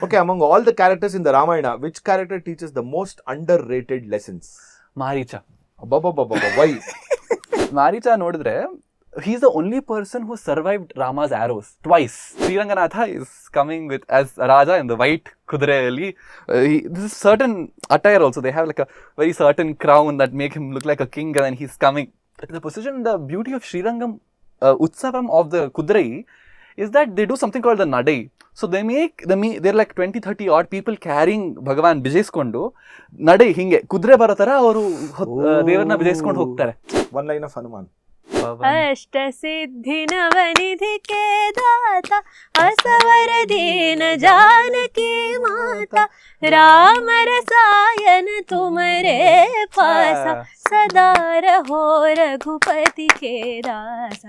Okay, among all the characters in the Ramayana, which character teaches the most underrated lessons? Maricha. Why? Maricha ನೋಡಿದ್ರೆ he is the only person who survived Rama's arrows twice. Sriranganatha is coming with as Raja in the white kudreಯಲ್ಲಿ. This is certain attire also. They have like a very certain crown that make him look like a king, and then he's coming. The position, the beauty of Srirangam Utsavam of the Kudrai is that they do something called the Nadai. So they're like 20-30 odd people carrying Bhagavan ಬಿಜೈಸ್ಕೊಂಡು ನಡೆ ಹಿಂಗೆ ಕುದುರೆ ಬರೋ ತರ ಅವರು ದೇವರನ್ನ ಬಿಜೈಸ್ಕೊಂಡು ಹೋಗ್ತಾರೆ. One line of Hanuman. ಅಷ್ಟ ಸಿದ್ಧಿ ನವನಿಧಿ ಕೆ ದಾತ ಅಸವರ ದೀನ ಜಾನಕಿ ಮಾತಾ ರಾಮ ರಸಾಯನ ತುಮರೆ ಪಾಸ ಸದಾ ರಹೋ ರಘುಪತಿ ಕೆ ದಾಸ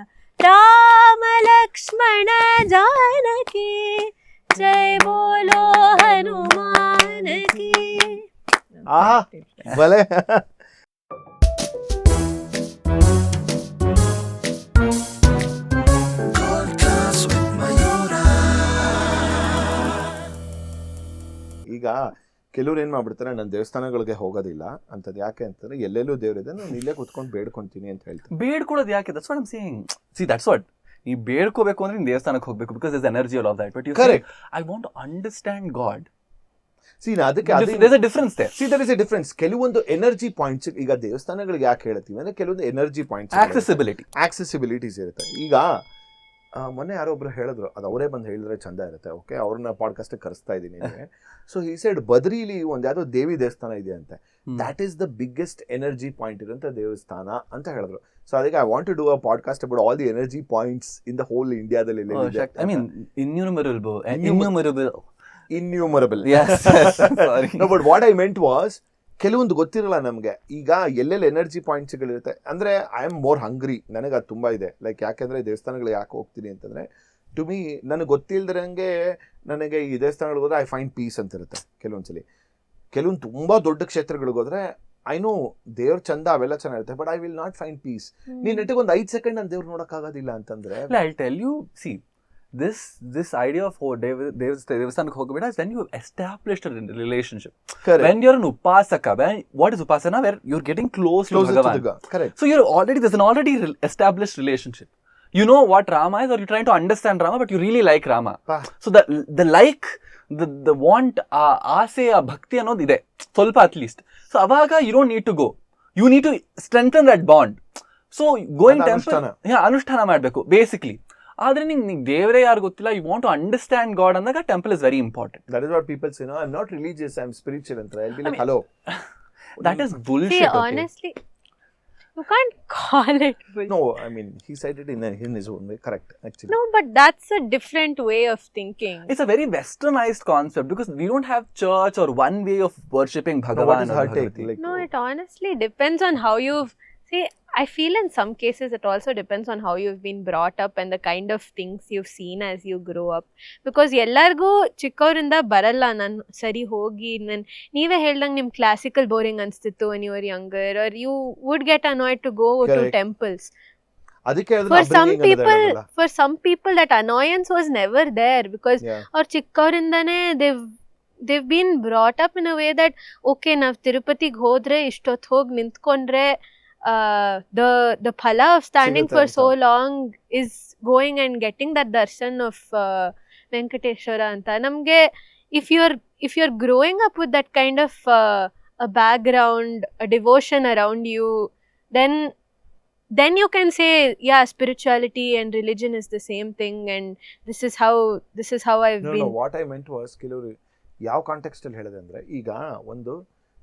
ರಾಮ ಲಕ್ಷ್ಮಣ ಜಾನಕಿ ಜೈ ಬೋಲೋ ಹನುಮಾನ ಕಿ. ಆಹಾ ಭಲೆ. ಈಗ ಕೆಲವ್ರು ಏನ್ ಮಾಡ್ಬಿಡ್ತಾರೆ, ನಾನು ದೇವಸ್ಥಾನಗಳಿಗೆ ಹೋಗೋದಿಲ್ಲ ಅಂತದ್. ಯಾಕೆ ಅಂತಂದ್ರೆ ಎಲ್ಲೆಲ್ಲೂ ದೇವ್ರಿದೆ, ನಾನು ಇಲ್ಲೇ ಕುತ್ಕೊಂಡು ಬೇಡ್ಕೊಂತೀನಿ ಅಂತ ಹೇಳ್ತೀನಿ. ಬೇಡ್ಕೊಳ್ಳೋದು ಯಾಕೆ? That's what I am saying. See that's what, ನೀವು ಬೇಡ್ಕೋಬೇಕು ಅಂದ್ರೆ ನೀನು ದೇವಸ್ಥಾನಕ್ಕೆ ಹೋಗ್ಬೇಕು, because there's energy all of that. But you say I want to understand God. See ಅದಕ್ಕೆ there's a difference there. See there is a difference. ಕೆಲವೊಂದು energy points, ಈಗ ದೇವಸ್ಥಾನಗಳಿಗೆ ಯಾಕೆ ಹೇಳ್ತೀವಿ ಅಂದ್ರೆ ಕೆಲವೊಂದು ಎನರ್ಜಿ ಪಾಯಿಂಟ್ಸ್, ಆಕ್ಸೆಸಿಬಿಲಿಟೀಸ್ ಇರುತ್ತೆ. ಈಗ ಮೊನ್ನೆ ಯಾರೋ ಒಬ್ರು ಹೇಳಿದ್ರು, ಅದು ಅವರೇ ಬಂದು ಹೇಳಿದ್ರೆ ಚಂದ ಇರುತ್ತೆ. ಓಕೆ, ಅವ್ರನ್ನ ಪಾಡ್ಕಾಸ್ಟ್ ಕರೆಸ್ತಾ ಇದ್ದೀನಿ. ಸೊ ಈ ಸೈಡ್ ಬದ್ರಿಲಿ ಒಂದು ಯಾವ್ದೋ ದೇವಿ ದೇವಸ್ಥಾನ ಇದೆ ಅಂತೆ. That is the biggest energy point ಇರುವಂತ ದೇವಸ್ಥಾನ ಅಂತ ಹೇಳಿದ್ರು. ಸೊ ಅದಕ್ಕೆ I want to do a podcast about all the energy points in the whole ಇಂಡಿಯಾದಲ್ಲಿ. I mean innumerable. Yes. No, but what I meant was, ಕೆಲವೊಂದು ಗೊತ್ತಿರಲ್ಲ ನಮಗೆ. ಈಗ ಎಲ್ಲೆಲ್ಲಿ ಎನರ್ಜಿ ಪಾಯಿಂಟ್ಸ್ಗಳಿರುತ್ತೆ ಅಂದರೆ ಐ ಆಮ್ ಮೋರ್ ಹಂಗ್ರಿ. ನನಗೆ ಅದು ತುಂಬ ಇದೆ. ಲೈಕ್ ಯಾಕೆಂದರೆ ದೇವಸ್ಥಾನಗಳು ಯಾಕೆ ಹೋಗ್ತೀನಿ ಅಂತಂದರೆ, ಟು ಮೀ ನನಗೆ ಗೊತ್ತಿಲ್ದಿರಂಗೆ ನನಗೆ ಈ ದೇವಸ್ಥಾನಗಳಿಗೆ ಹೋದ್ರೆ ಐ ಫೈಂಡ್ ಪೀಸ್ ಅಂತ ಇರುತ್ತೆ ಕೆಲವೊಂದ್ಸಲಿ. ಕೆಲವೊಂದು ತುಂಬ ದೊಡ್ಡ ಕ್ಷೇತ್ರಗಳಿಗೆ ಹೋದ್ರೆ ಐ ನೋ ದೇವ್ರ ಚಂದ ಅವೆಲ್ಲ ಚೆನ್ನಾಗಿರುತ್ತೆ, but I will not find peace. ನೀನು ನೆಟ್ಟಿಗೆ ಒಂದು 5 ಸೆಕೆಂಡ್ ನಾನು ದೇವ್ರು ನೋಡೋಕ್ಕಾಗೋದಿಲ್ಲ ಅಂತಂದರೆ, I tell you, see this idea of devasthanಕ್ಕೆ ಹೋಗಬೇಡ, then you have established a relationship. Correct. When you're an upasaka, what is upasana? Where you're getting close to Bhagavan. Correct. So there's an already established relationship. You know what Rama is, or you're trying to understand Rama, but you really like Rama. So the like, the want, ಆಸೆ, ಭಕ್ತಿ ಅನ್ನೋದು ಇದೆ ಸ್ವಲ್ಪ at least. So ಅವಾಗ you don't need to go. You need to strengthen that bond. So going temple, ಅನುಷ್ಠಾನ ಮಾಡಬೇಕು basically. ಆದ್ರೆ ನಿಂಗೆ ದೇವರೇ ಯಾರು ಗೊತ್ತಿಲ್ಲ, you want to understand God ಅಂದಾಗ temple is very important. That is what people say, no I am not religious, I am spiritual ಅಂತ. I will be like, hello, that is bullshit. See, honestly, you can't call it bullshit. No, I mean, he said it in his own way. Correct, actually. No, but that's a different way of thinking. It's a very westernized concept because we don't have church or one way of worshipping Bhagavan. No, what is her take? Like, no, it honestly depends on how you've... See, I feel in some cases it also depends on how you've been brought up and the kind of things you've seen as you grow up. Because ಎಲ್ಲರಿಗೂ ಚಿಕ್ಕವರಿಂದ ಬರಲ್ಲ, ನಾನು ಸರಿ ಹೋಗಿ ನೀವೇ ಹೇಳ್ದಂಗೆ ನಿಮ್ಮ classical boring ಅನಿಸ್ತಿತ್ತು when you were younger, or you would get annoyed to go to temples. For some people that annoyance was never there because ಅವ್ರ ಚಿಕ್ಕವರಿಂದಾನೇ they've been brought up in a way that okay, ನಾವು ತಿರುಪತಿಗೆ ಹೋದ್ರೆ ಇಷ್ಟೊತ್ತು ಹೋಗಿ ನಿಂತ್ಕೊಂಡ್ರೆ the phala of standing for so long is going and getting that darshan of Venkateshwara anta. Namge if you're growing up with that kind of a background, a devotion around you, then you can say, yeah, spirituality and religion is the same thing, and this is how I've been. No, what I meant was, ಕೆಲವರು ಯಾವ context ಅಲ್ಲಿ ಹೇಳಿದೆ ಅಂದ್ರೆ, ಈಗ ಒಂದು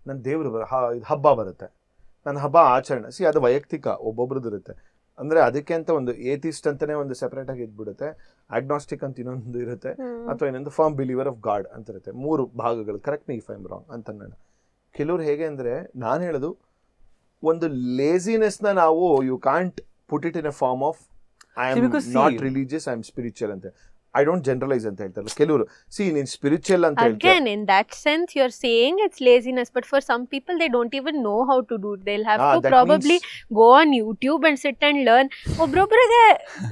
ನನ್ನ ದೇವ್ರ ಹಬ್ಬ ಬರುತ್ತೆ, ನನ್ನ ಹಬ್ಬ ಆಚರಣೆ, ಅದು ವೈಯಕ್ತಿಕ ಒಬ್ಬೊಬ್ರದ್ದು ಇರುತ್ತೆ. ಅಂದರೆ ಅದಕ್ಕೆ ಅಂತ ಒಂದು ಏಥಿಸ್ಟ್ ಅಂತಲೇ ಒಂದು ಸೆಪ್ರೇಟ್ ಆಗಿ ಇದ್ಬಿಡುತ್ತೆ, ಆಗ್ನಾಸ್ಟಿಕ್ ಅಂತ ಇನ್ನೊಂದು ಇರುತ್ತೆ, ಅಥವಾ ಇನ್ನೊಂದು ಫರ್ಮ್ ಬಿಲೀವರ್ ಆಫ್ ಗಾಡ್ ಅಂತ ಇರುತ್ತೆ. 3 ಭಾಗಗಳು. Correct me if I am wrong ಅಂತ ನಾನು. ಕೆಲವ್ರು ಹೇಗೆ ಅಂದರೆ, ನಾನು ಹೇಳೋದು ಒಂದು ಲೇಸಿನೆಸ್ನ ನಾವು you can't put it in a form of I am not religious, I am spiritual ಅಂತ. ಐ ಡೋಂಟ್ ಜನರಲೈಸ್ ಅಂತ ಹೇಳ್ತಾರೆ ಕೆಲವರು. ಸಿ ನೀನ್ ಸ್ಪಿರಿಚುವಲ್ ಅಂತ ಹೇಳ್ತಾರೆ. Again, in that sense, you're saying it's laziness, but for some people, they don't even know how to do it. They'll have to that probably go on YouTube and sit and learn. Obrobrige,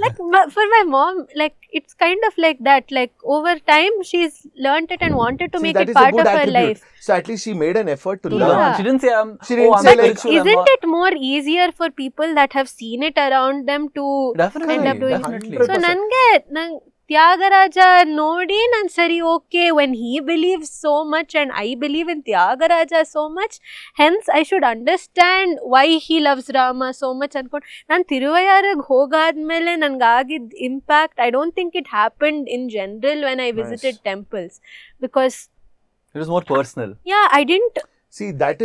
like for my mom, like it's kind of like that. Like over time, she's learnt it and wanted to See, make that it is a part good of her attribute. life. So at least she made an effort to To learn. learn. She didn't say, She didn't I'm say But like- spiritual, I'm isn't not- it more easier for people that have seen it around them to Definitely, end up doing it? definitely. So ನನ್ ತ್ಯಾಗರಾಜ ನೋಡಿ ನಾನು ಸರಿ okay when he believes so much and I believe in Tyagaraja so much hence I should understand why he loves Rama so much ಅನ್ಕೊಂಡು ನಾನು ತಿರುವಯ್ಯಾರಿಗೆ ಹೋಗಾದ್ಮೇಲೆ ನನ್ಗಾಗಿದ್ದ impact I don't think it happened in general when I visited temples because It was more personal. Yeah I didn't See, that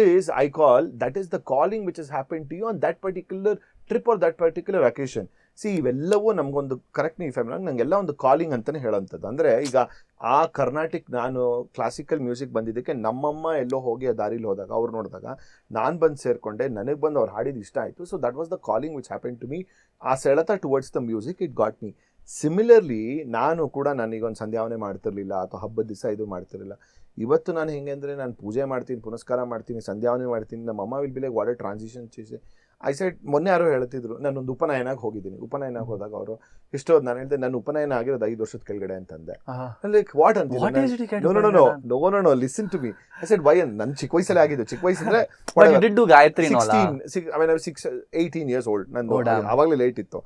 is the calling which has happened to you on that particular trip or that particular occasion. C ಇವೆಲ್ಲವೂ ನಮಗೊಂದು correct ನೀವು family ನಂಗೆಲ್ಲ ಒಂದು calling ಅಂತಲೇ ಹೇಳೋಂಥದ್ದು. ಅಂದರೆ ಈಗ ಆ Carnatic ನಾನು classical music ಬಂದಿದ್ದಕ್ಕೆ ನಮ್ಮಮ್ಮ ಎಲ್ಲೋ ಹೋಗಿ ಆ ದಾರಿಲಿ ಹೋದಾಗ ಅವ್ರು ನೋಡಿದಾಗ ನಾನು ಬಂದು ಸೇರಿಕೊಂಡೆ, ನನಗೆ ಬಂದು ಅವ್ರು ಹಾಡಿದ್ದು ಇಷ್ಟ ಆಯಿತು. So that was the calling which happen to me. ಆ ಸೆಳೆತ towards the music it got me. Similarly ನಾನು ಕೂಡ ನನಗೊಂದು ಸಂಧ್ಯಾವನೆ ಮಾಡ್ತಿರ್ಲಿಲ್ಲ ಅಥವಾ ಹಬ್ಬದ ದಿವಸ ಇದು ಮಾಡ್ತಿರಲಿಲ್ಲ. ಇವತ್ತು ನಾನು ಹೆಂಗೆ ಅಂದರೆ ನಾನು ಪೂಜೆ ಮಾಡ್ತೀನಿ, ಪುನಸ್ಕಾರ ಮಾಡ್ತೀನಿ, ಸಂಧ್ಯಾವನೆ ಮಾಡ್ತೀನಿ. ನಮ್ಮ ಅಮ್ಮ will be like what A transition cheese. I said ಮೊನ್ನೆ ಯಾರೋ ಹೇಳ್ತಿದ್ರು, ನಾನೊಂದು ಉಪನಯನಾಗಿ ಹೋಗಿದ್ದೀನಿ. ಉಪನಯನಾಗಿ ಹೋದಾಗ ಅವರು ಇಷ್ಟೋದು ನಾನು ಹೇಳಿದೆ ನನ್ನ ಉಪನಯನ ಆಗಿರೋದು 5 ವರ್ಷದ ಕೆಳಗಡೆ ಅಂತಂದೆ. ಲೈಕ್ ವಾಟ್ ಅಂತ no listen to me. I said why ಅಂತ ನನ್ನ ಚಿಕ್ಕ ವಯಸ್ಸಲ್ಲಿ ಆಗಿದ್ದು. ಚಿಕ್ಕ ವಯಸ್ಸಂದ್ರೆ 18 years old. ನಂದು ಆವಾಗಲೇ ಲೇಟ್ ಇತ್ತು.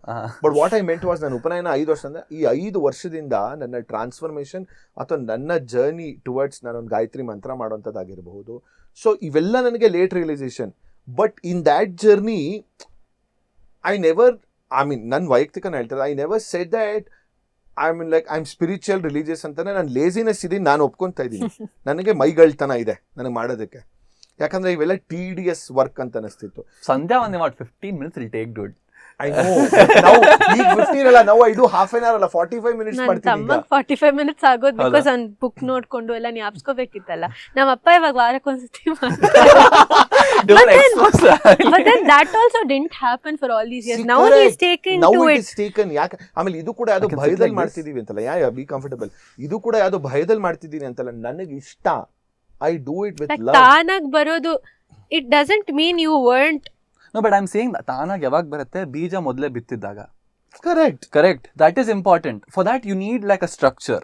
But what I made was ನನ್ನ ಉಪನಯನ 5 ವರ್ಷ ಅಂದರೆ ಈ 5 ವರ್ಷದಿಂದ ನನ್ನ ಟ್ರಾನ್ಸ್ಫಾರ್ಮೇಷನ್ ಅಥವಾ ನನ್ನ ಜರ್ನಿ ಟುವರ್ಡ್ಸ್ ನಾನೊಂದು ಗಾಯತ್ರಿ ಮಂತ್ರ ಮಾಡೋಂಥದ್ದಾಗಿರಬಹುದು. ಸೊ ಇವೆಲ್ಲ ನನಗೆ late realisation. But in that journey, ನನ್ನ ವೈಯಕ್ತಿಕ ಹೇಳ್ತಾರೆ, I never said that I'm spiritual, religious ಅಂತಾನೆ. ನಾನು ಲೇಸಿನೆಸ್ ಇದೀನಿ, ನಾನು ಒಪ್ಕೊತಾ ಇದ್ದೀನಿ. ನನಗೆ ಮೈಗಳ್ತನ ಇದೆ ನನಗೆ ಮಾಡೋದಕ್ಕೆ. ಯಾಕಂದ್ರೆ ಇವೆಲ್ಲ TDS ವರ್ಕ್ ಅಂತ ಅನಿಸ್ತಿತ್ತು. ಸಂಧ್ಯಾ ಒಂದೇ ಮಾಡಿ 15 minutes will take, dude. I know. ನಾವು ಈಗ 15 ಅಲ್ಲ, ನಾವು ಇದು half an hour ಅಲ್ಲ 45 minutes ಮಾಡ್ತೀವಿ ಈಗ. 45 minutes ಆಗೋದು ಬಿಕಾಸ್ ಅವ್ನು ಬುಕ್ ನೋಡ್ಕೊಂಡು ಎಲ್ಲ ಜ್ಞಾಪಿಸ್ಕೋಬೇಕಿತ್ತಲ್ಲ. ನಮ್ಮ ಅಪ್ಪ ಇವಾಗ ವಾರಕ್ಕೊಂದ್ಸತಿ But then that also didn't happen for all these years. Now he is taking to it. ಯಾಕೆ ಆಮೇಲೆ ಇದು ಕೂಡ ಯಾವ್ದೋ ಭಯದಲ್ಲಿ ಮಾಡ್ತಿದೀವಿ ಅಂತಲ್ಲ. Be comfortable. ಇದು ಕೂಡ ಯಾವ್ದೋ ಭಯದಲ್ಲಿ ಮಾಡ್ತಿದ್ದೀನಿ ಅಂತಲ್ಲ. ನನಗೆ ಇಷ್ಟ. I do it with love. ತಾನಾಗ್ ಬರೋದು it doesn't mean you weren't. No, but I'm saying ತಾನಾಗಿ ಯಾವಾಗ ಬರುತ್ತೆ, ಬೀಜ ಮೊದಲೇ ಬಿತ್ತಿದ್ದಾಗ. Correct. That is important. For that you need like a structure.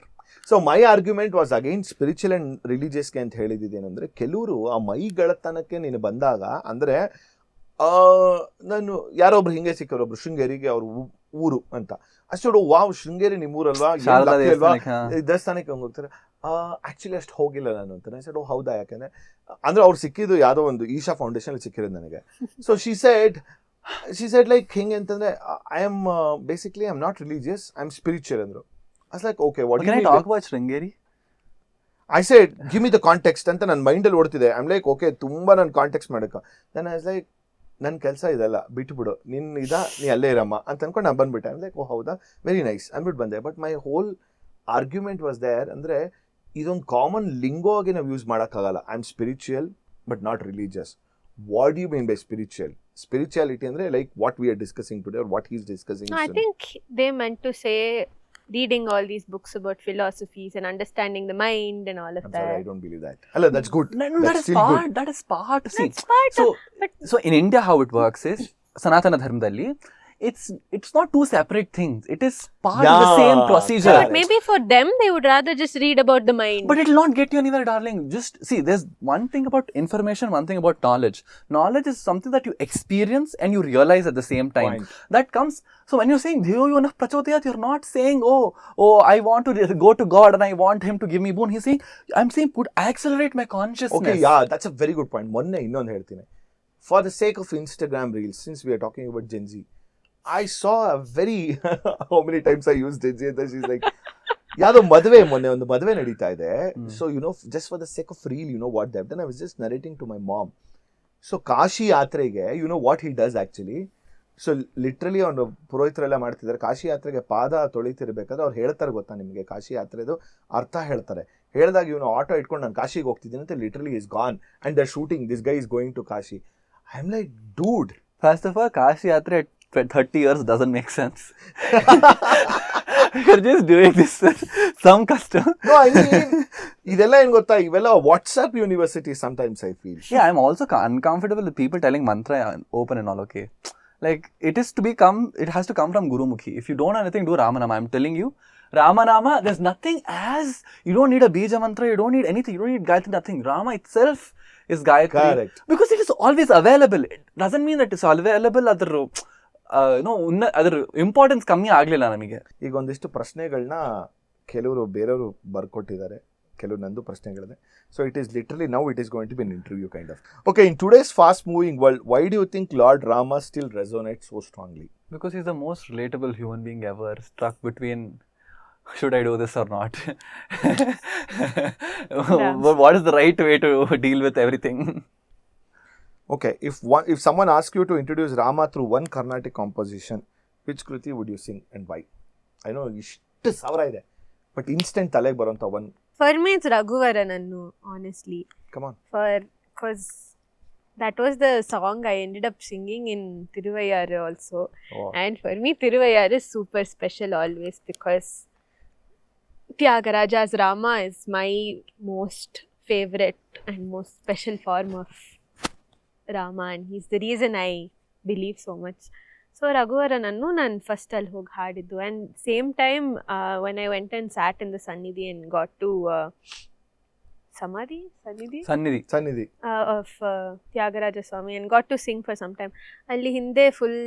So my argument was again spiritual and ರಿಲಿಜಿಯಸ್ಗೆ ಅಂತ ಹೇಳಿದ್ದೇನೆಂದ್ರೆ, ಕೆಲವರು ಆ ಮೈಗಳತನಕ್ಕೆ ನೀನು ಬಂದಾಗ ಅಂದರೆ ನಾನು ಯಾರೊಬ್ರು ಹಿಂಗೆ ಸಿಕ್ಕರೊಬ್ರು ಶೃಂಗೇರಿಗೆ ಅವ್ರ ಊರು ಅಂತ ಅಷ್ಟು ವಾವ್ ಶೃಂಗೇರಿ ನಿಮ್ಮೂರಲ್ವಾ ಅಲ್ವಾ ದೇವಸ್ಥಾನಕ್ಕೆ ಹಂಗೆ ಹೋಗ್ತಾರೆ. ಆ್ಯಕ್ಚುಲಿ ಅಷ್ಟು ಹೋಗಿಲ್ಲ ನಾನು ಅಂತ. ನಾನು ಸೈಡ್ ಹೌದಾ, ಯಾಕೆಂದರೆ ಅಂದರೆ ಅವ್ರು ಸಿಕ್ಕಿದ್ದು ಯಾವುದೋ ಒಂದು ಈಶಾ ಫೌಂಡೇಶನ್ ಸಿಕ್ಕಿರೋದು ನನಗೆ. ಸೊ ಶಿ ಸೆಡ್ ಲೈಕ್ ಹೆಂಗೆ ಅಂತಂದರೆ I am basically I am not religious, I am spiritual ಅಂದರು. I was like, okay, what can I talk about Sringeri? I said, give me the context ಅಂತ ನನ್ನ ಮೈಂಡಲ್ಲಿ ಓಡ್ತಿದೆ. I am like okay ತುಂಬ ನಾನು context ಮಾಡೋಕ್ಕೆ. Then I was like ನನ್ನ ಕೆಲಸ ಇದೆಲ್ಲ ಬಿಟ್ಬಿಡು, ನೀ ಅಲ್ಲೇ ಇರಮ್ಮ ಅಂತ ಅನ್ಕೊಂಡು ನಾನು ಬಂದ್ಬಿಟ್ಟೆ. ಐ ಆಮ್ ಲೈಕ್ ಓ ಹೌದಾ, ವೆರಿ ನೈಸ್ ಅಂದ್ಬಿಟ್ಟು ಬಂದೆ. But my whole argument was there. ಅಂದರೆ ಇದೊಂದು ಕಾಮನ್ ಲಿಂಗೋ ಆಗಿ ನಾವು ಯೂಸ್ ಮಾಡೋಕ್ಕಾಗಲ್ಲ. I am spiritual but not religious. What do you mean by spiritual? Spirituality ಅಂದರೆ like what we are discussing today or what he is discussing. I think they meant to say reading all these books about philosophies and understanding the mind and all of that. Sorry, I don't believe that. Hello, that's good. That is still part. good. That is part. See, That's part so, of, but so in India how it works is Sanatana Dharmadalli, it's not two separate things. It is part of the same procedure. but maybe for them they would rather just read about the mind. But it will not get you anywhere, darling. Just see, there's one thing about information, one thing about knowledge. Knowledge is something that you experience and you realize at the same time. Point. That comes. So when you're saying Dhiyo Yonah Prachodayat, you're not saying, oh, I want to go to God and I want Him to give me boon. He's saying, I'm saying, accelerate my consciousness. Okay, yeah, that's a very good point. ಮೊನ್ನೆ ಇನ್ನೊಂದು ಹೇಳ್ತೀನಿ. For the sake of Instagram reels, since we are talking about Gen Z, I saw a very how many times I used Gen Z and she's like ಯಾವುದೋ ಮದುವೆ, ಮೊನ್ನೆ ಒಂದು ಮದುವೆ ನಡೀತಾ ಇದೆ. So just for the sake of reel, what they've done, I was just narrating to my mom. So Kashi ಯಾತ್ರೆಗೆ what he does actually, so literally ಅವನು ಪುರೋಹಿತರೆಲ್ಲ ಮಾಡ್ತಿದ್ದಾರೆ. ಕಾಶಿ ಯಾತ್ರೆಗೆ ಪಾದ ತೊಳಿತಿರ್ಬೇಕಾದ್ರೆ ಅವ್ರು ಹೇಳ್ತಾರೆ ಗೊತ್ತಾ ನಿಮಗೆ, ಕಾಶಿ ಯಾತ್ರೆದು ಅರ್ಥ ಹೇಳ್ತಾರೆ. ಹೇಳಿದಾಗ ಇವನು ಆಟೋ ಇಟ್ಕೊಂಡು ನಾನು ಕಾಶಿಗೆ ಹೋಗ್ತಿದ್ದೀನಿ ಅಂತ literally is gone and the shooting this guy is going to Kashi. I am like dude, First of all, Kashi Yatra at 30 years doesn't make sense. You're just doing this for some custom. No, I mean, ಇದೆಲ್ಲ ಏನ್ ಗೊತ್ತಾ, ಇವೆಲ್ಲ WhatsApp university sometimes I feel. Yeah, I'm also uncomfortable with people telling mantra open and all, okay? Like, it has to come from Gurumukhi. If you don't know anything, do Ramanama. I'm telling you, Ramanama, there's nothing as, you don't need a Bija mantra, you don't need anything, you don't need Gayatri, nothing. Rama itself is Gayatri. Correct. Because it is always available. It doesn't mean that it's available, ಅದರ importance ಕಮ್ಮಿ ಆಗಲಿಲ್ಲ ನಮಗೆ. ಈಗ ಒಂದಿಷ್ಟು ಪ್ರಶ್ನೆಗಳನ್ನ ಕೆಲವರು ಬೇರೆಯವರು ಬರ್ಕೊಟ್ಟಿದ್ದಾರೆ, ಕೆಲವು ನಂದು ಪ್ರಶ್ನೆಗಳಿದೆ. So it is literally now it is going to be an interview kind of. Okay, in today's fast moving world, why do you think Lord Rama still resonates so strongly? Because he's the most relatable human being ever, stuck between should I do this or not? But what is the right way to deal with everything? Okay, if someone asks you to introduce Rama through one Carnatic composition, which Kruti would you sing and why? I know ishtu savara ide, but instant taleg baranta one. For me, it's Raghuvaranannu, honestly. Come on. Because that was the song I ended up singing in Thiruvayyaru also. Oh. And for me, Thiruvayyaru is super special always because Tyagaraja's Rama is my most favorite and most special form of Rama, and he's the reason I believe so much. So Raghuvaranannu ನಾನು first ಅಲ್ಲಿ ಹೋಗಿ ಹಾಡಿದ್ದು. And same time when I went and sat in the Sannidhi and got to Sannidhi of Tyagaraja Swami and got to sing for some time. ಅಲ್ಲಿ ಹಿಂದೆ full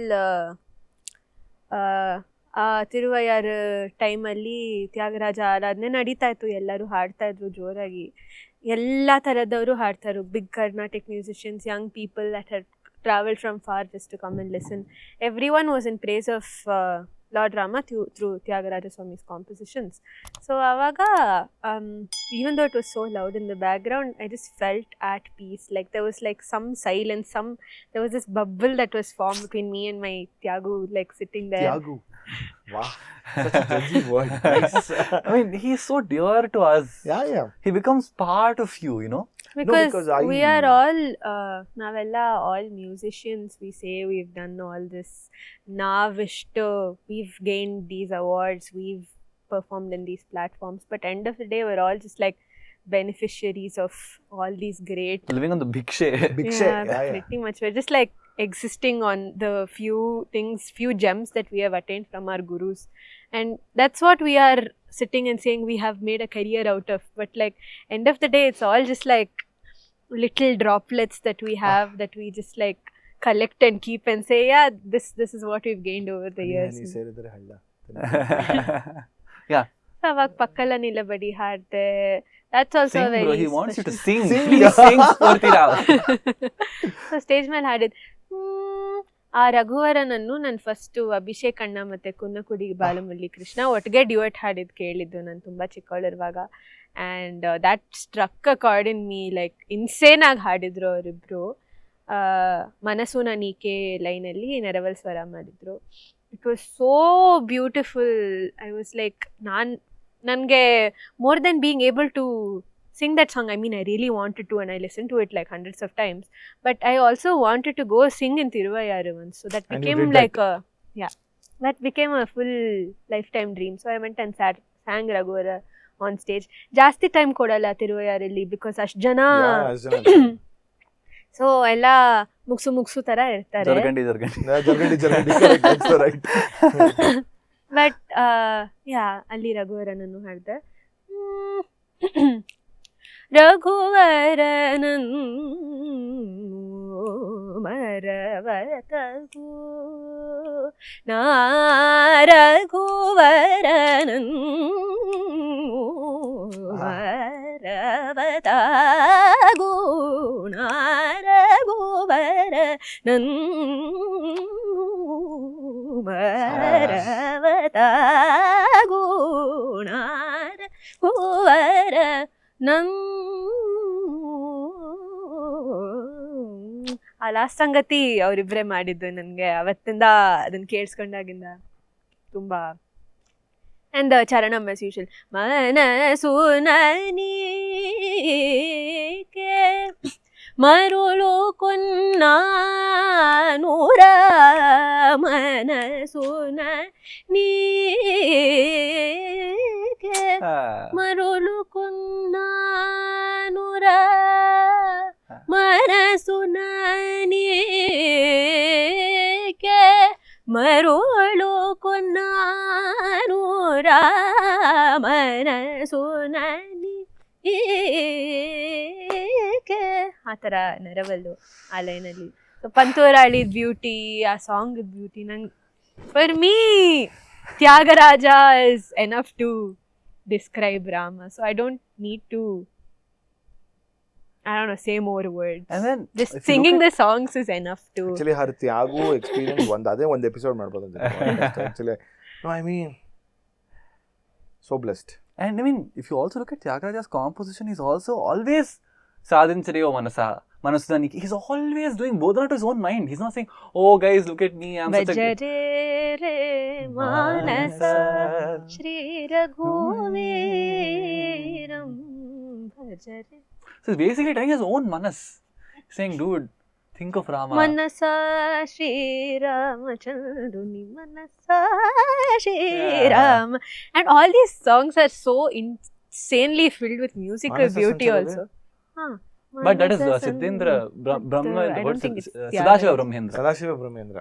ತಿರುವಯ್ಯಾರು ಟೈಮಲ್ಲಿ ತ್ಯಾಗರಾಜ ಆರಾಧನೆ ನಡೀತಾ ಇತ್ತು, ಎಲ್ಲರೂ ಹಾಡ್ತಾ ಇದ್ರು ಜೋರಾಗಿ, ಎಲ್ಲ ಥರದವರು ಹಾಡ್ತಾರೆ, big Carnatic musicians, young people that had traveled from far just to come and listen. Everyone was in praise of Lord Rama through Tyagaraja Swami's compositions. So avaga even though it was so loud in the background, I just felt at peace. Like there was like some silence, there was this bubble that was formed between me and my Tyagu, like sitting there. Tyagu. Wow. Such a judgy word. Nice. I mean, he is so dear to us. Yeah. He becomes part of you, you know. Because we are all navella all musicians. We say we've done all this, we've gained these awards, we've performed in these platforms, but end of the day we're all just like beneficiaries of all these great Living on the bikshe. Yeah. Pretty much we're just like existing on the few gems that we have attained from our gurus, and that's what we are sitting and saying we have made a career out of. But like end of the day, it's all just like little droplets that we have that we just like collect and keep and say, yeah, this is what we've gained over the years. Yeah. ಅವಾಗ ಪಕ್ಕಲ ನಿಲಬಡಿ ಹಾಡ್ದೆ. That's also sing, very bro. He wants you to sing. Please sing Spurti Rao. So stage ಮೇಲೆ ಹಾಡಿದ್. ಆ ರಘುವರನನ್ನು ನಾನು first Abhishek ಅಣ್ಣ ಮತ್ತೆ ಕುನ್ನಕುಡಿ ಬಾಲಮುರಳಿ ಕೃಷ್ಣ ಒಟ್ಟಿಗೆ duet ಹಾಡಿದ್ ಕೇಳಿದ್ದು ನಾನು ತುಂಬಾ ಚಿಕ್ಕವಳಿರುವಾಗ. And that struck a chord in me, like insane ಆಗಿ ಹಾಡಿದ್ರು ಅವರಿಬ್ರು. ಮನಸ್ಸು ನೀಕೆ ಲೈನಲ್ಲಿ ನೆರವಲ್ ಸ್ವರ ಮಾಡಿದ್ರು. It was so beautiful. I was like ನನಗೆ more than being able to sing that song, I mean I really wanted to, and I listened to it like hundreds of times, but I also wanted to go sing in Thiruvayyaru once. So that became like that became a full lifetime dream. So I went and sang Raghuvara on stage. Jasti time kodalla Thiruvayyaru because ashtu jana so ella muksu tara irtare, Jargandi correct, that's right. But alli Raghuvaranannu hadde. ರಘುವರನನ್ನು ಮರವತಗು ನಾ ರಘುವರನನ್ನು ಮರವತಗು ನಾ ರಘುವರನನ್ನು ಮರವತಗು ನಾ ರಘುವರ ಆ last ಸಂಗತಿ ಅವರಿಬ್ಬರೇ ಮಾಡಿದ್ದು. ನನಗೆ ಅವತ್ತಿಂದ ಅದನ್ನ ಕೇಳಿಸ್ಕೊಂಡಾಗಿಂದ ತುಂಬಾ. And charanam as usual. ಮನಸು ನೀಕೆ ಮರುಳು ಕೊನ್ನಾನೂರ ಮನಸುನ ನೀಗೆ ಮರುಳು ಕೊನ್ನಾನೂರ ಮನಸುನ ನೀಗೆ ಮರುಳು ಕೊನ್ನಾನೂರ ಮನಸುನ ಆ ಥರ ನರವಲ್ಲು ಆ ಲೈನಲ್ಲಿ. ಸೊ ಪಂತೋರಾಳಿ ಬ್ಯೂಟಿ, ಆ ಸಾಂಗ್ ಬ್ಯೂಟಿ. ನಂಗೆ for me Tyagaraja is enough to describe Rama. So I don't need to say more words. And then just singing the songs is enough to actually her Tyagu experience ಒಂದು ಎಪಿಸೋಡ್ ಮಾಡ್ಬೋದು ಅಂತ actually. No, I mean so blessed. And I mean, if you also look at Tyagaraja's composition, he's also always sadhinchariyo manasudani. He's always doing both out of his own mind. He's not saying, oh guys, look at me, I'm such a Bajare manasa Shri Raghuveeram bhajare. So he's basically telling his own manas, saying, dude, think of Rama. Manasa Shri Ramachandruni Manasa Shri Rama. And all these songs are so insanely filled with musical Manasa beauty Sancharave? also. But that is Manasa Siddhendra Brahma. I don't think it's Sadashiva Brahmendra. Sadashiva Brahmendra.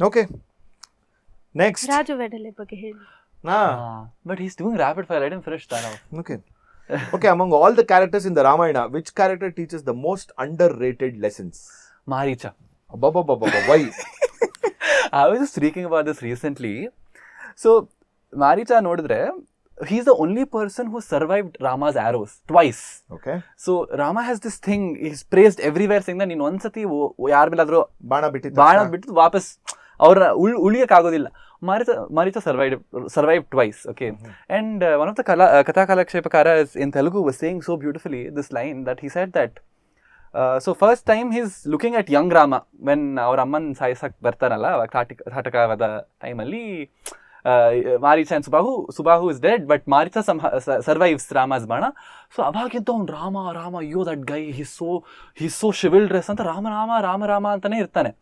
Okay, next. Raju ವೆಡಲೆ ಬಗ್ಗೆ ಹೇಳಿ. But he's doing rapid fire. Let him finish that off. Okay, among all the characters in the Ramayana, which character teaches the most underrated lessons? Maricha. Why? I was just speaking about this recently. So, Maricha nodidre, he's the only person who survived Rama's arrows twice. Okay. So, Rama has this thing, he's praised everywhere, saying that ನೀನು ಒಂದ್ಸತಿ ಯಾರ ಮೇಲಾದ್ರೂ ಬಾಣ ಬಿಟ್ಟು ವಾಪಸ್ ಅವ್ರನ್ನ ಉಳಿಯಕ್ಕಾಗೋದಿಲ್ಲ. Maricha survived twice, okay. And one of the Katha Kalakshepakaras in Telugu was saying so beautifully this line that he said that so first time he's looking at young Rama when our Amman Saisak ಬರ್ತಾನಲ್ಲ ಥಾಟಕವಾದ ಟೈಮಲ್ಲಿ Maricha and Subahu is dead, but Maricha survives Rama's ಬಾಣ. So ಅವಾಗಿದ್ದ ಅವ್ನು ರಾಮ ಅಯ್ಯೋ that Guy he's so chivalrous ಅಂತ ರಾಮ ಅಂತಾನೆ ಇರ್ತಾನೆ.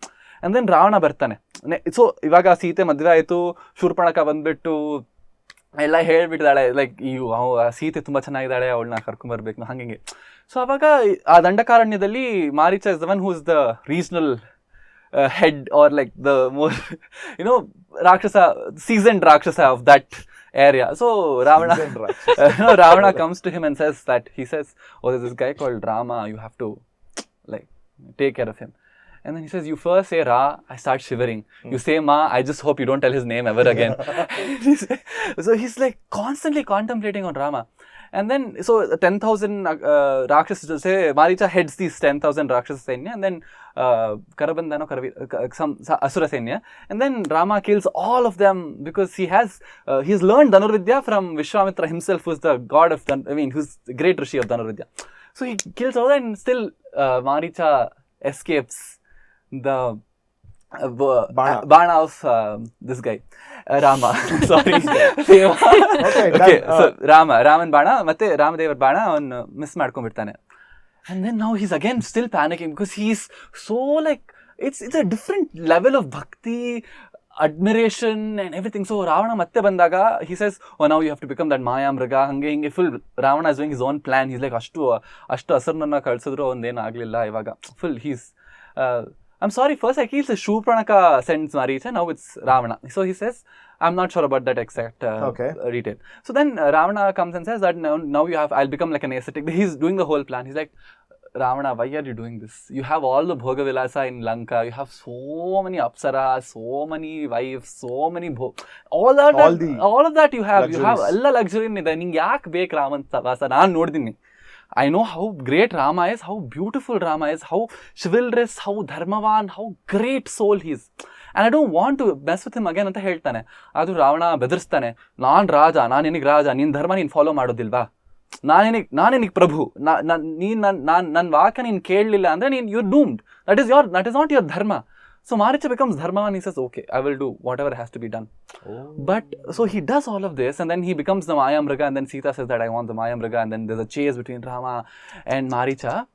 And then Ravana ಬರ್ತಾನೆ. So ಇವಾಗ ಸೀತೆ ಮದುವೆ ಆಯಿತು, ಶೂರ್ಪಣಖ ಬಂದ್ಬಿಟ್ಟು ಎಲ್ಲ ಹೇಳ್ಬಿಟ್ಟಿದ್ದಾಳೆ, ಲೈಕ್ ಸೀತೆ ತುಂಬ ಚೆನ್ನಾಗಿದ್ದಾಳೆ, ಅವಳನ್ನ ಕರ್ಕೊಂಬರ್ಬೇಕು ಹಂಗೆ. ಸೊ ಅವಾಗ ಆ ದಂಡಕಾರಣ್ಯದಲ್ಲಿ Maricha is the one who is the regional head or like the more seasoned Rakshasa of that area. So Ravana comes to him and says that, he says, oh, there's this guy called Rama, you have to like take care of him. And then he says, you first say Ra, I start shivering. You say Ma, I just hope you don't tell his name ever again. So he's like constantly contemplating on Rama. And then, so 10,000 Rakshasas say, Maricha heads these 10,000 Rakshasa Sainya, and then Karabandhano, some Asura Sainya. And then Rama kills all of them because he's learned Dhanurvidya from Vishwamitra himself, who's the god of, who's the great Rishi of Dhanurvidya. So he kills all that, and still Maricha escapes the Bana of this guy, Rama. Sorry. Okay, so Raman Bana, ಮತ್ತೆ ರಾಮದೇವರ ಬಾಣ ಅವನು miss ಮಾಡ್ಕೊಂಡ್ಬಿಡ್ತಾನೆ. And then now he's again still panicking because he's so like, it's a different level of bhakti, admiration and everything. So Ravana ಮತ್ತೆ ಬಂದಾಗ he says, oh now you have to become that Maya Mriga, ಹಂಗೆ full Ravana is doing his own plan. He's like ಅಷ್ಟು ಹಸರನ್ನ ಕಳ್ಸಿದ್ರು ಒಂದೇನು ಆಗಲಿಲ್ಲ ಇವಾಗ full he's I'm sorry, first I feel Shurpanakha sends Maricha, now it's Ravana. So he says, I'm not sure about that exact detail. So then Ravana comes and says that now I'll become like an ascetic. He's doing the whole plan. He's like, Ravana, why are you doing this? You have all the Bhogavilasa in Lanka. You have so many Apsaras, so many wives, so many all of that you have. You have all luxury in it. Ninge yak bek Raman Vasa? Naan nodidini. I know how great Rama is, how beautiful Rama is, how chivalrous, how dharmavan, how great soul he is. And I don't want to mess with him again ಅಂತ ಹೇಳ್ತಾನೆ. ಅದು ರಾವಣ ಬೆದರಿಸ್ತಾನೆ, ನಾನ್ ನಿನಗೆ ರಾಜ, ನಿನ್ನ ಧರ್ಮ ನೀನು follow ಮಾಡೋದಿಲ್ವಾ, ನಾನಿನಿಗೆ ಪ್ರಭು, ನನ್ನ ವಾಕ್ಯ ನೀನು ಕೇಳಲಿಲ್ಲ ಅಂದ್ರೆ you're doomed. That is not your dharma. So Maricha becomes Dharma and he says, okay, I will do whatever has to be done. But so he does all of this and then he becomes the Maya Mriga, and then Sita says that I want the Maya Mriga, and then there's a chase between Rama and Maricha.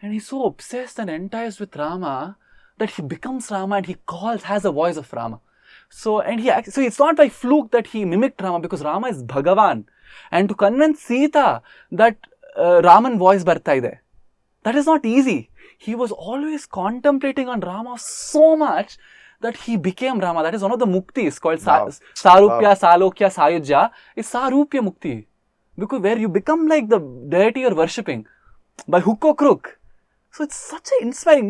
And he's so obsessed and enticed with Rama that he becomes Rama and he has a voice of Rama. So it's not by fluke that he mimicked Rama, because Rama is Bhagavan. And to convince Sita that Raman voice barta ide, that is not easy. He was always contemplating on Rama so much that he became Rama. That is one of the muktis called Sarupya, Salokya, Sayujya. It's Sarupya Mukti. Because where you become like the deity you're worshipping by hook or crook. So it's such an inspiring.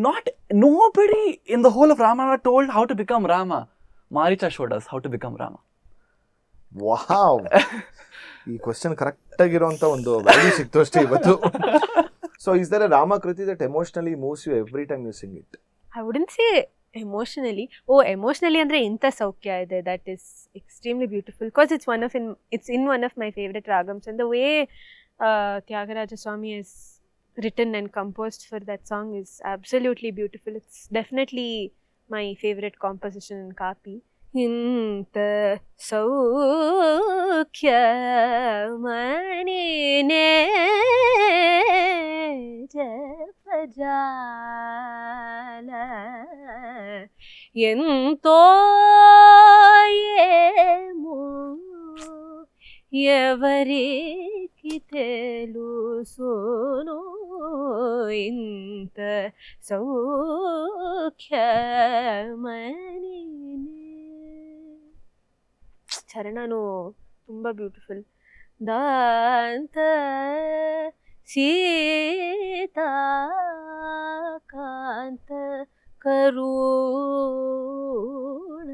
Nobody in the whole of Ramayana told how to become Rama. Maricha showed us how to become Rama. Wow, ಈ question correct ಆಗಿರೋಂಥ ಒಂದು value ಸಿಕ್ತು ಅಷ್ಟೇ ಇವತ್ತು. So is there a Rama kriti that emotionally moves you every time you sing it? I wouldn't say emotionally. Emotionally andre inta saukya ide, that is extremely beautiful because it's in one of my favorite ragams, and the way Tyagaraja Swami is written and composed for that song is absolutely beautiful. It's definitely my favorite composition in Kapi. Inta saukya manine japajala ento emo evariki telusuno inta saukyamanine. ಚರಣನು ತುಂಬ beautiful. ದಾಂತ Sita ಕಾಂತ ಕರುಣ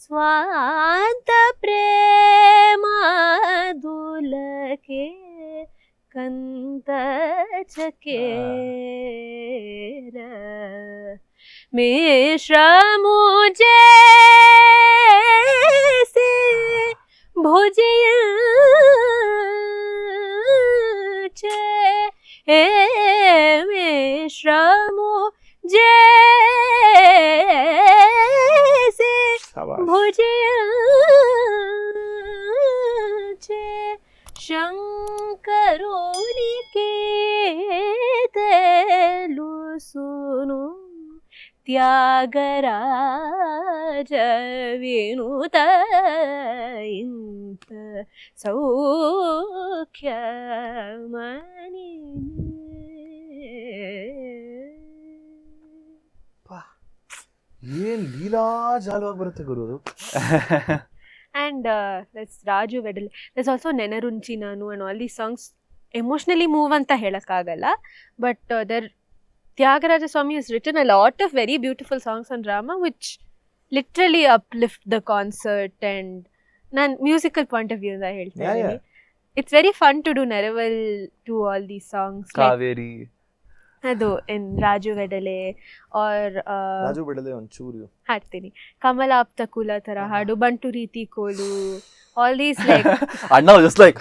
ಸ್ವಾಂತ ಪ್ರೇಮ ದುಲಕೆ ಕಂತ ಚಕೇರ ಮಿಶ್ರ ಮುಜೆ भोजय मिश्रमो जैसे भोजय शंकरोनि के तेलु सुनो त्यागराज विनुत इंत सौख्यमणि. ಏನ್ ಲೀಲಾಜಾಲವಾಗಿ ಬರುತ್ತೆ ಗುರು ಅದು. And that's Raju Vedale. There's also Nenarunchi Nanu and all these songs emotionally move anta helakagalla, but Tyagaraja Swami has written a lot of very beautiful songs on Rama which literally uplift the concert, and nan musical point of view I ಹೇಳ್ತಾ ಇದ್ದೀನಿ. It's very fun to do Neraval to all these songs. Kaveri. ಅದು in Raju Vedale or Raju ಬೆಡಲೆ ಒಂಚೂರು ಹಾಡ್ತೀನಿ. ಕಮಲಾಪ್ತ ಕುಲ ತರ ಹಾಡು, ಬಂಟು ರೀತಿ ಕೋಲು, all these like Anna was just like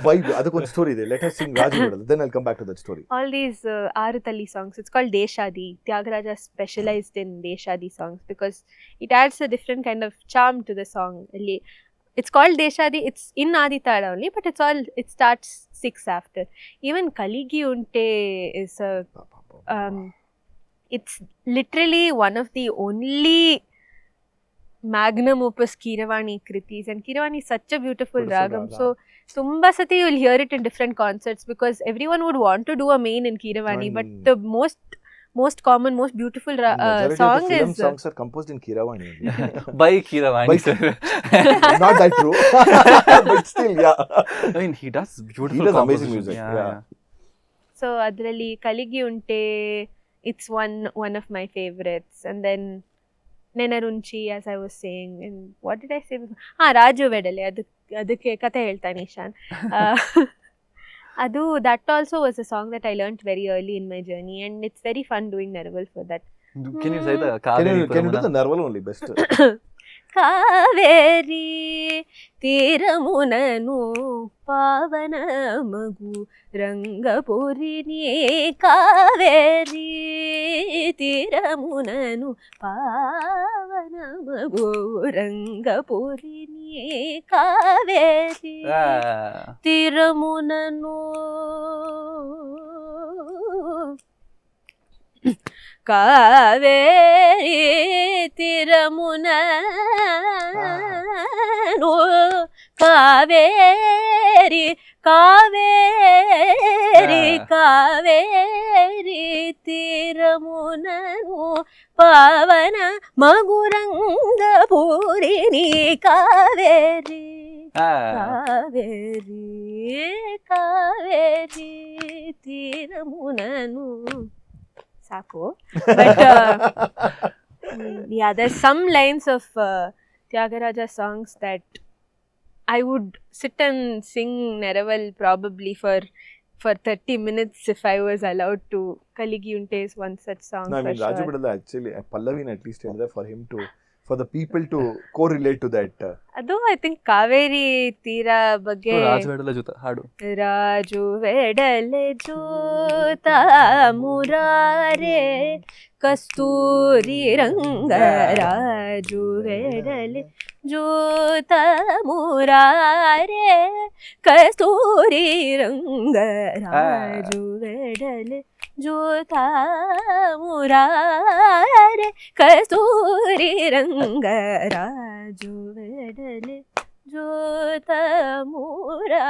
vibe. ಅದಕ್ಕೊಂದು ಸ್ಟೋರಿ ಇದೆ. Let us sing Raju Vedale, then I'll come back to that story. all these Arutalli songs. It's called Deshadi. Tyagaraja specialized in Deshadi songs because it adds a different kind of charm to the song. It's called Deshadi. It's in Aditala only, but it starts 6 after. Even Kaligi Unte is it's literally one of the only magnum opus Keeravani kritis, and Keeravani is such a beautiful ragam. So tumba sati you will hear it in different concerts because everyone would want to do a main in Keeravani, but the most common, most beautiful song film is songs are composed in Keeravani. by Keeravani. Not that true. But still, yeah. I mean, he does beautiful. He does amazing compositions. music. Yeah. so adralli Kaligi Unte, it's one of my favorites. And then Nenarunchi, as I was saying, and what did I say before? Raju Vedale, ಅದಕ್ಕೆ ಕಥೆ ಹೇಳ್ತಾನೆ Ishan. That also was a song that I learnt very early in my journey, and it's very fun doing Neraval for that. Can you say the Can you do the Neraval only best? Kaveri తీరమునను పావన మగు రంగపురి నీ కావేరి తీరమునను పావన మగు రంగపురి నీ కావేరి తీరమునను కావేరి తీరమునను కావేరి కావేరి కావేరి తీరమునను పవన మగురంగపురి నీ కావేరి కావేరి కావేరి తీరమునను సాకు but yeah, there's some lines of Tyagaraja songs that I would sit and sing Neraval probably for 30 minutes if I was allowed to. Kaligi Unte is one such song. No, I mean, Raju Bidala actually, Pallavin at least, for him to, for the people to correlate to that. Adu, I think Kaveri Tira ಬಗ್ಗೆ ರಾಜು ವೆಡಲೆ ಜೂತ ಹಾಡು. ರಾಜು ವೆಡಲೆ ಜೂತ ಮುರಾರೆ ಕಸ್ತೂರಿ ರಂಗ ರಾಜು ವೆಡಲೆ ಜೂತ ಮುರಾರೆ ಕಸ್ತೂರಿ ರಂಗ ರಾಜು ವೆಡಲೆ ಜೂತ ಮುರಾರೆ ಕಸ್ತೂರಿ ರಂಗ Raju ವೆಡಲೆ ಜೋತ Murare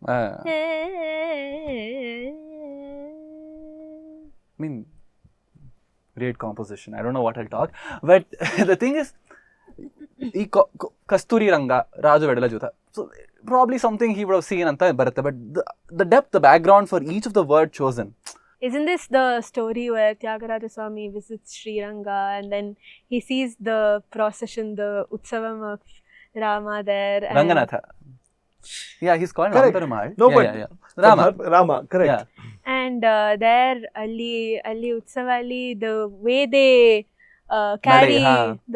I mean, great composition. I don't know what I'll talk, but the thing is, Kasturi Ranga, Raju Vedala Juta. So probably something he would have seen anta barutte, but the depth, the background for each of the word chosen. Isn't this the story where Tyagaraja Swami visits Sri Ranga and then he sees the procession, the Utsavam of Rama there? And Ranganatha. Yeah, he's called Namperumal. No, yeah, but yeah, yeah. Rama, correct. Yeah. And there, Ali Utsavali, the way they carry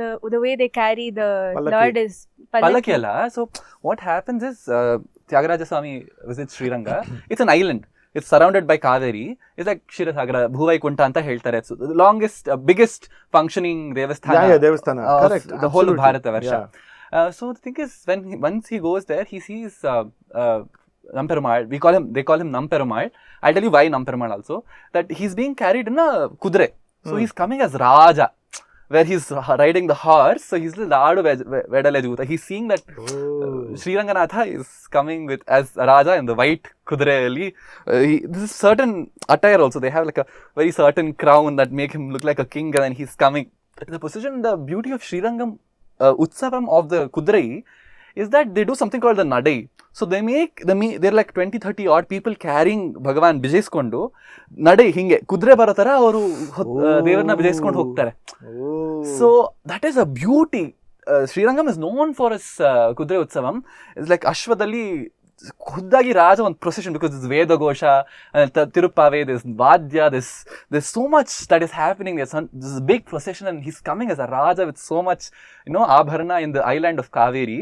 the way they carry the Pallaki. Lord is Pallaki alla. So what happens is Tyagaraja Swami visits Sri Ranga. It's an island. It's surrounded by Kaveri. It's like Kshiratagara, Bhuvaikunta anta ಹೇಳ್ತಾರೆ. So the longest, biggest functioning Devasthana. Yeah, Devasthana. Correct. The whole of Absolutely. Bharatavarsh. Yeah. So the thing is, once he goes there, he sees Namperumal. They call him Namperumal. I'll tell you why Namperumal also. That he's being carried in a kudre. So he's coming as Raja, where he's riding the horse. So he's the Ladu Vedale Juta. He's seeing that Sri Ranganatha is coming with as Raja in the white kudre. This is certain attire also. They have like a very certain crown that make him look like a king, and then he's coming. The position, the beauty of Sri Rangam Utsavam of the Kudrai is that they do something called the Nadai. So they're like 20-30 odd people carrying Bhagavan Bijayiskondu Nadai hinge Kudre baro tara avaru devarna Bijayiskondu hogtare. So that is a beauty. Sri Rangam is known for his Kudre Utsavam. It's like Ashwadali ಖುದ್ದಾಗಿ ರಾಜ ಒಂದು procession because this vedaghosha Tiruppavai this vadya this so much that is happening this big procession and he's coming as a raja with so much abharana in the island of Kaveri.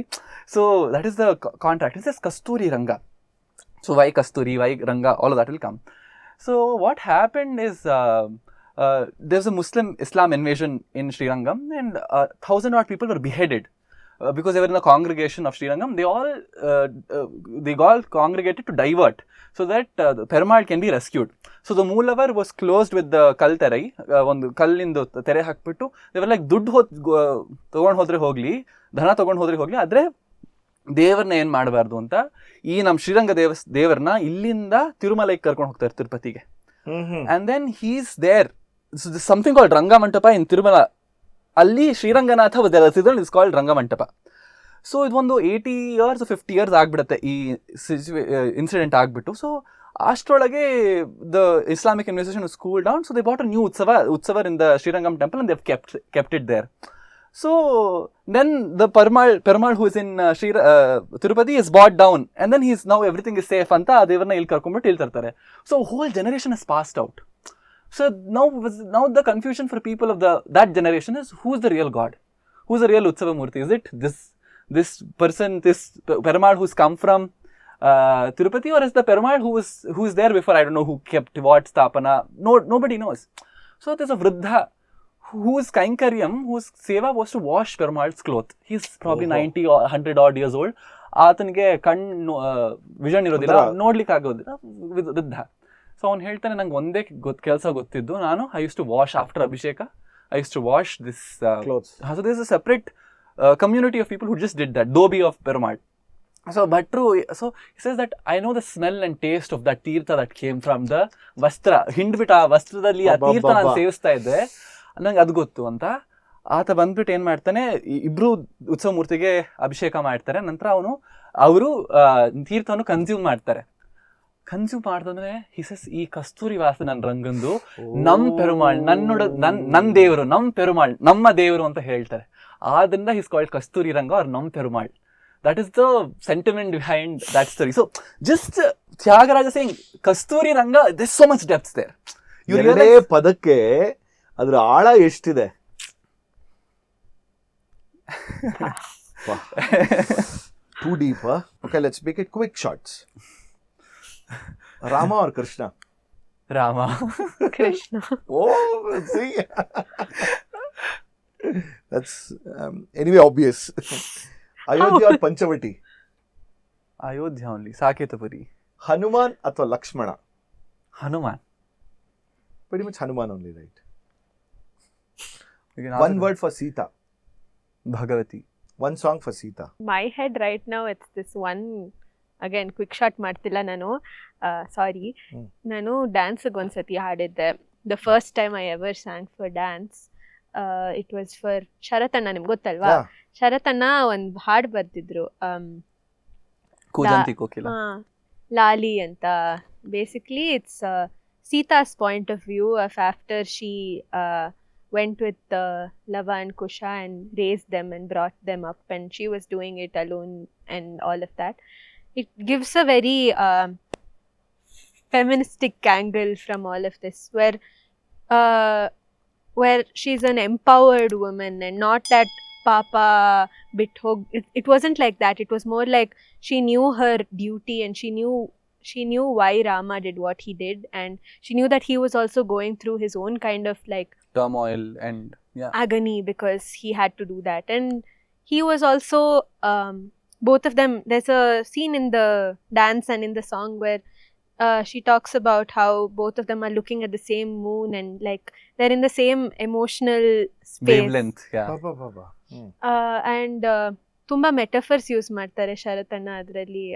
So that is the contract. It's as Kasturi Ranga. So why Kasturi, why Ranga, all of that will come. So what happened is there's a Islam invasion in Sri Rangam and 1,000 odd people were beheaded. Because they were in a congregation of Sri Rangam, they all congregated to divert so that the Perumal can be rescued. So the Moolavar was closed with the Kal Terai, ಒಂದು ಕಲ್ಲಿಂದು ತೆರೆ ಹಾಕ್ಬಿಟ್ಟು they were like ದುಡ್ಡು ತಗೊಂಡು ಹೋದ್ರೆ ಹೋಗ್ಲಿ, ಧನ ತಗೊಂಡು ಹೋದ್ರೆ ಹೋಗ್ಲಿ, ಆದರೆ ದೇವರನ್ನ ಏನು ಮಾಡಬಾರ್ದು ಅಂತ ಈ ನಮ್ಮ ಶ್ರೀರಂಗ ದೇವರನ್ನ ಇಲ್ಲಿಂದ ತಿರುಮಲೈಗೆ ಕರ್ಕೊಂಡು ಹೋಗ್ತಾರೆ, ತಿರುಪತಿಗೆ. And then he's there. So there's something called Ranga Mantapa in Tirumala. ಅಲ್ಲಿ ಶ್ರೀರಂಗನಾಥ ಇಸ್ ಕಾಲ್ಡ್ ರಂಗಮಂಟಪ. ಸೊ ಇದೊಂದು 80 years 50 years ಆಗ್ಬಿಡುತ್ತೆ ಈ ಇನ್ಸಿಡೆಂಟ್ ಆಗಿಬಿಟ್ಟು. ಸೊ ಅಷ್ಟರೊಳಗೆ the Islamic investigation is cool down. So they bought a new utsava in the Srirangam temple and they have kept it there. So then the Perumal who is in Tirupati is brought down and then he's now everything is safe ಅಂತ ಆ ದೇವರನ್ನ ಇಲ್ಲಿ ಕರ್ಕೊಂಡ್ಬಿಟ್ಟು ಇಲ್ಲಿ ತರ್ತಾರೆ. So whole generation is passed out. So now the confusion for people of that generation is who's the real God? who's a real Utsava Murti? Is it this person, this Perumal who's come from Tirupati, or is the Perumal who's there before? I don't know who kept what Stapana. Nobody knows. So there's a Vriddha whose Kainkaryam, whose seva was to wash Perumal's cloth. He's probably 90 or 100 odd years old. ಆತನಿಗೆ ಕಣ್ಣು vision ಇರೋದಿಲ್ಲ, ನೋಡ್ಲಿಕ್ಕೆ ಆಗೋದಿಲ್ಲ, ವೃದ್ಧ. So ಅವ್ನು ಹೇಳ್ತಾನೆ, ನಂಗೆ ಒಂದೇ ಕೆಲಸ ಗೊತ್ತಿದ್ದು, ನಾನು I used to wash after abhisheka, I used to wash this clothes. So this is a separate community of people who just did that, Dobi of Perumal. So Bhatru, so he says that I know the smell and taste of that theertha that came from the ವಸ್ತ್ರ, ಹಿಂಡ್ಬಿಟ್ಟು ಆ ವಸ್ತ್ರದಲ್ಲಿ ಆ ತೀರ್ಥ ನಾನು ಸೇವಿಸ್ತಾ ಇದ್ದೆ, ನಂಗೆ ಅದು ಗೊತ್ತು ಅಂತ. ಆತ ಬಂದ್ಬಿಟ್ಟು ಏನು ಮಾಡ್ತಾನೆ, ಇಬ್ರು ಉತ್ಸವ ಮೂರ್ತಿಗೆ ಅಭಿಷೇಕ ಮಾಡ್ತಾರೆ. ನಂತರ ಅವರು ತೀರ್ಥವನ್ನು ಕನ್ಸ್ಯೂಮ್ ಮಾಡ್ತಾರೆ. ಕನ್ಸ್ಯೂಮ್ ಮಾಡಿದ್ರೆ he says, ಈ ಕಸ್ತೂರಿ ವಾಸನೆ ನನ್ನ ರಂಗಂದು ನಮ್ ಪೆರುಮಾಳ್, ನನ್ನ ದೇವರು, ನಮ್ ಪೆರುಮಾಳ್, ನಮ್ಮ ದೇವರು ಅಂತ ಹೇಳ್ತಾರೆ. ಆದ್ರಿಂದ he's called Kasturi Ranga or ನಮ್ Perumal. That is the sentiment behind that story. So just Tyagaraja saying Kasturi Ranga, there's so much depth there. ಎರಡೇ ಪದಕ್ಕೆ ಅದ್ರ ಆಳ ಎಷ್ಟಿದೆ. Too deep, huh? Okay, let's make it quick shots. Rama or Krishna? Rama. Krishna. Oh, see? That's anyway obvious. Ayodhya or Panchavati? Ayodhya only. Saketapuri. Hanuman ಅಥವಾ Lakshmana? Hanuman. Pretty much Hanuman only, right? One word for Sita. Bhagavati. One song for Sita. My head right now, it's this one, again quick shot ಮಾಡ್ತಿಲ್ಲ ನಾನು, ಸಾರಿ. ನಾನು ಡ್ಯಾನ್ಸ್ಗೆ ಒಂದ್ಸತಿ ಹಾಡಿದ್ದೆ. The first time I ever sang for dance. It was for ಶರತಣ್ಣ, ನಿಮ್ಗೆ ಗೊತ್ತಲ್ವಾ? ಶರತಣ್ಣ ಒಂದು ಹಾಡು ಬರ್ತಿದ್ರು, ಕೂಜಂತಿ ಕೋಕಿಲ, ಲಾಲಿ ಅಂತ. Basically it's Sita's point of view of after she went with Lava and Kusha and raised them and brought them up, and she was doing it alone and all of that. It gives a very feministic angle from all of this, where she's an empowered woman and not that Papa bit hog. It wasn't like that. It was more like she knew her duty, and she knew why Rama did what he did, and she knew that he was also going through his own kind of like turmoil and agony because he had to do that. And he was also both of them, there's a scene in the dance and in the song where she talks about how both of them are looking at the same moon and like they're in the same emotional space, wavelength. and ತುಂಬಾ metaphors use ಮಾಡ್ತಾರೆ ಶರತಣ್ಣ ಅದರಲ್ಲಿ.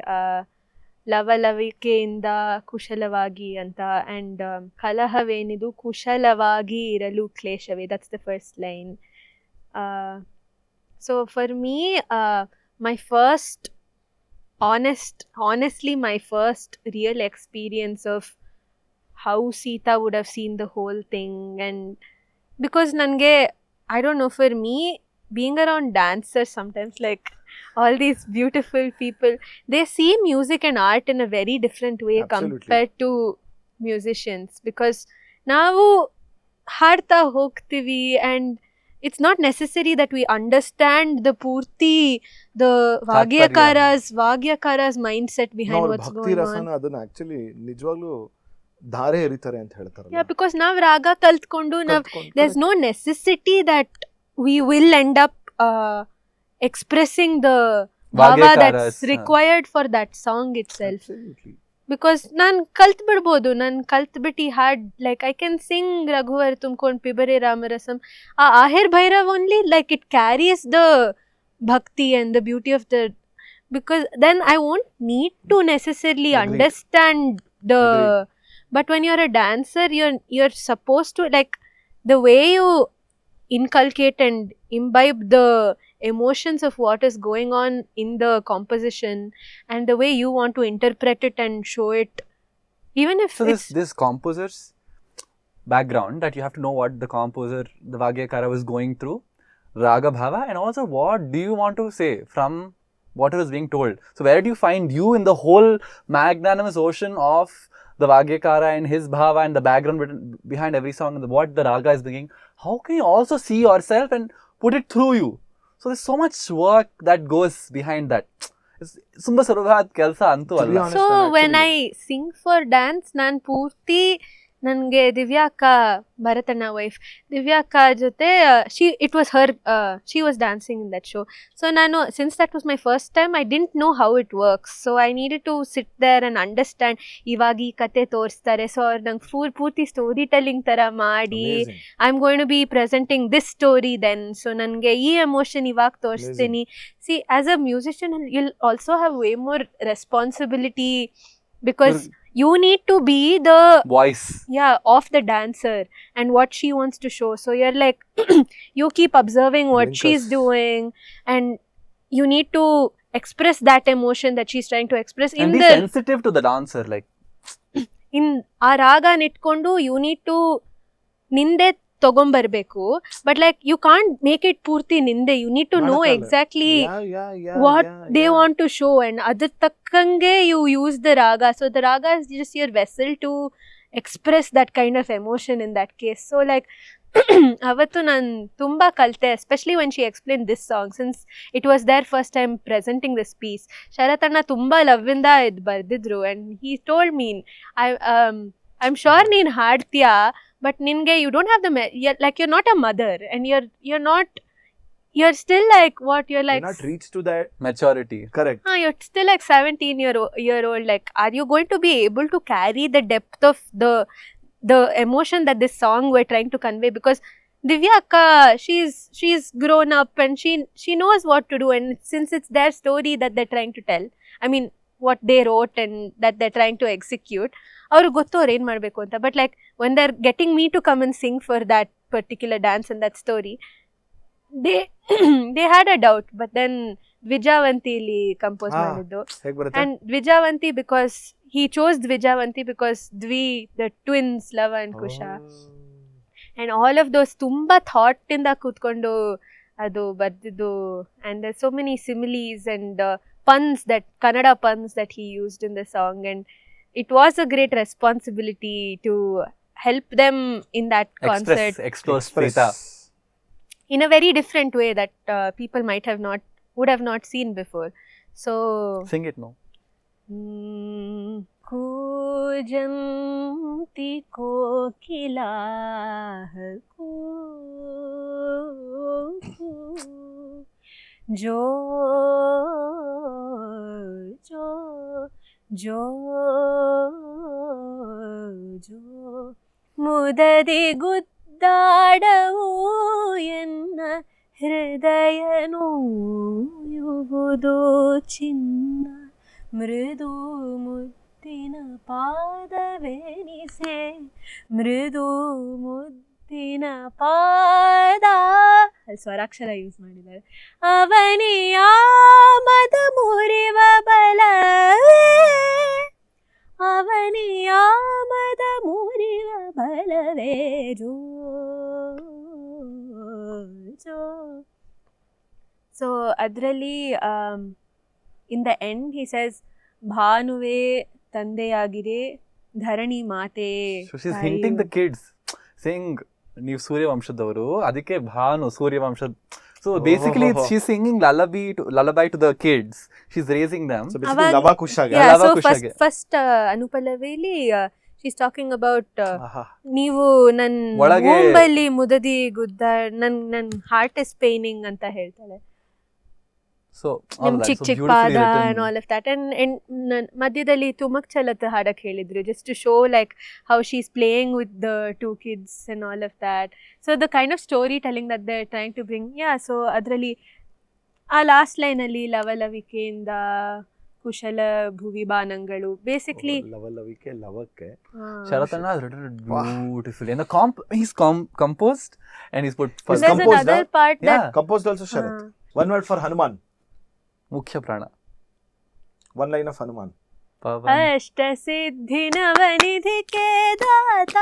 ಲವಲವಿಕೆಯಿಂದ ಕುಶಲವಾಗಿ ಅಂತ, and ಕಲಹವೇನಿದು ಕುಶಲವಾಗಿ ಇರಲು ಕ್ಲೇಶವೇ, that's the first line. So for me, my first honestly my first real experience of how Sita would have seen the whole thing, and because nange, I don't know, for me being around dancers sometimes, like all these beautiful people, they see music and art in a very different way. Absolutely. Compared to musicians, because ನಾವು ಹಾಡ್ತಾ ಹೋಗ್ತೀವಿ and it's not necessary that we understand the Vagyakara's mindset behind what's going on. ಭಕ್ತಿ ರಸನ ಅದನ್ನ actually ನಿಜವಾಗ್ಲೂ ಧಾರೆ ಎರಿತಾರೆ ಅಂತ ಹೇಳ್ತಾರೆ. Yeah, because ನಾವು ರಾಗ ಕಲ್ತ್ಕೊಂಡು there's no necessity that we will end up expressing the bhava that's required for that song itself. Absolutely. Because ನಾನು ಕಲ್ತ್ ಬಿಡ್ಬೋದು, ನಾನು ಕಲ್ತ್ಬಿಟ್ಟು ಹಾಡ್, like I can sing Raghubar ತುಂಬ್ಕೊಂಡು ಪಿಬರೆ ರಾಮರಸಂ, ಆ Ahir Bhairav only, like it carries the ಭಕ್ತಿ and the beauty of the, because then I won't need to necessarily understand the, but when you're a dancer, you're supposed to, like, the way you inculcate and imbibe the emotions of what is going on in the composition and the way you want to interpret it and show it, even if so this composer's background, that you have to know what the composer, the Vagyakara, was going through, raga bhava, and also what do you want to say from what was being told. So where do you find you in the whole magnanimous ocean of the Vagyakara and his bhava and the background behind every song and what the raga is bringing? How can you also see yourself and put it through you? So there's so much work that goes behind that. ತುಂಬ ಸುಲಭವಾದ ಕೆಲಸ ಅಂತೂ ಅಲ್ಲ. So when I sing for dance ನಾನು ಪೂರ್ತಿ ನನಗೆ ದಿವ್ಯಾ ಅಕ್ಕ, ಭರತಣ್ಣ wife Divya ಅಕ್ಕ ಜೊತೆ she was dancing in that show. So ನಾನು since that was my first time I didn't know how it works. So I needed to sit there and understand. ಇವಾಗ ಈ ಕತೆ ತೋರಿಸ್ತಾರೆ, ಸೊ ಅವ್ರು ನಂಗೆ ಪೂರ್ತಿ ಸ್ಟೋರಿ ಟೆಲ್ಲಿಂಗ್ ಥರ ಮಾಡಿ I am going to be presenting this story then. So ನನಗೆ ಈ ಎಮೋಷನ್ ಇವಾಗ ತೋರಿಸ್ತೀನಿ. See as a musician you'll also have way more responsibility because you need to be the voice of the dancer and what she wants to show. So you're like you keep observing what she's doing and you need to express that emotion that she's trying to express and in be the sensitive to the dancer, like in ಆ ರಾಗ ನಿಟ್ಕೊಂಡು you need to ನಿಂದೆ ತಗೊಂಬರ್ಬೇಕು. But like you can't make it ಪೂರ್ತಿ ನಿಂದೆ. You need to know exactly what they want to show and ಅದ್ರ ತಕ್ಕಂಗೆ you use the raga. So the raga is just your vessel to express that kind of emotion in that case. So like ಅವತ್ತು ನಾನು ತುಂಬ ಕಲಿತೆ, especially when she explain this song since it was their first time presenting this piece. Sharath ಅಣ್ಣ ತುಂಬ ಲವ್ವಿಂದ ಇದು ಬರೆದಿದ್ರು and he told me I am sure ನೀನು ಹಾಡ್ತೀಯಾ but ninge you don't have the like you're not a mother and you're still like what you're like not reached to that maturity. Correct. You're still like 17 year old. Like are you going to be able to carry the depth of the emotion that this song we're trying to convey? Because Divya akka she's grown up and she knows what to do, and since it's their story that they're trying to tell, I mean what they wrote and that they're trying to execute, ಅವ್ರಿಗೆ ಗೊತ್ತು ಅವ್ರು ಏನು ಮಾಡಬೇಕು ಅಂತ. But like when they are getting me to come and sing for that particular dance and that story they had a doubt. But then ದ್ವಿಜಾವಂತಿಲಿ compose ಮಾಡಿದ್ದು. And Dwijavanti because he chose Dwijavanti because the twins Lava and Kusha and all of those ತುಂಬ ಥಾಟಿಂದ ಕೂತ್ಕೊಂಡು ಅದು ಬರ್ದಿದ್ದು. And so many similes and puns, that Kannada puns that he used in the song, and it was a great responsibility to help them in that concert express in a very different way that people would have not seen before. So sing it now. Kujanti kokila ko jo jo jo jo mudadi guddadavu enna hridayanu yuvudu chinna mridu muddina padavenise mridu ಮುದ್ದಿನ ಪಾದ ಅಲ್ಲಿ ಸ್ವರಾಕ್ಷರ use ಮಾಡಿದ್ದಾರೆ. ಅವನಿಯ ಮದ ಮುರಿವ ಬಲವೇ ಅವನಿಯ ಮದ ಮುರಿವ ಬಲವೇ ಜೋ ಜೋ. So ಅದರಲ್ಲಿ in the end he says ಭಾನುವೆ ತಂದೆಯಾಗಿರೆ ಧರಣಿ ಮಾತೆ. So she's hinting the kids saying ನೀವು ಸೂರ್ಯವಂಶದವರು, ಅದಕ್ಕೆ ಭಾನು ಸೂರ್ಯವಂಶದ. So basically she's singing lullaby to the kids. She's raising them. So basically lava kushaga. Yeah, so first ಅನುಪಲ್ಲವಿಲಿ she's talking about ನೀವು ನನ್ನ ಮುಂಬಲ್ಲಿ ಮುದದಿ ಗುದ್ದ ನನ್ನ heart is ಪೇನಿಂಗ್ ಅಂತ ಹೇಳ್ತಾಳೆ. So ನಿಮ್ ಚಿಕ್ಕ ಪಾದ and all of that, and ಮಧ್ಯದಲ್ಲಿ ತುಮಕ್ ಚಲತ್ ಹಾಡಕ್ ಹೇಳಿದ್ರು just to show like how she's playing with the two kids and all of that. So the kind of storytelling that they're trying to bring. Yeah, so ಅದರಲ್ಲಿ ಆ last line ಅಲ್ಲಿ ಲವಲವಿಕೆಯಿಂದ ಕುಶಲ ಭುವಿ ಬಾನಂಗಳು basically ಲವಲವಿಕೆ ಲವಕ್ಕೆ ಶರತಣ್ಣ beautiful and he's composed and he's put first. There's another part that composed also Sharath. One word for Hanuman. ಮುಖ್ಯ ಪ್ರಾಣ. One line of Hanuman. ಅಷ್ಟ ಸಿದ್ಧಿ ನವನಿಧಿ ಕೆ ದಾತ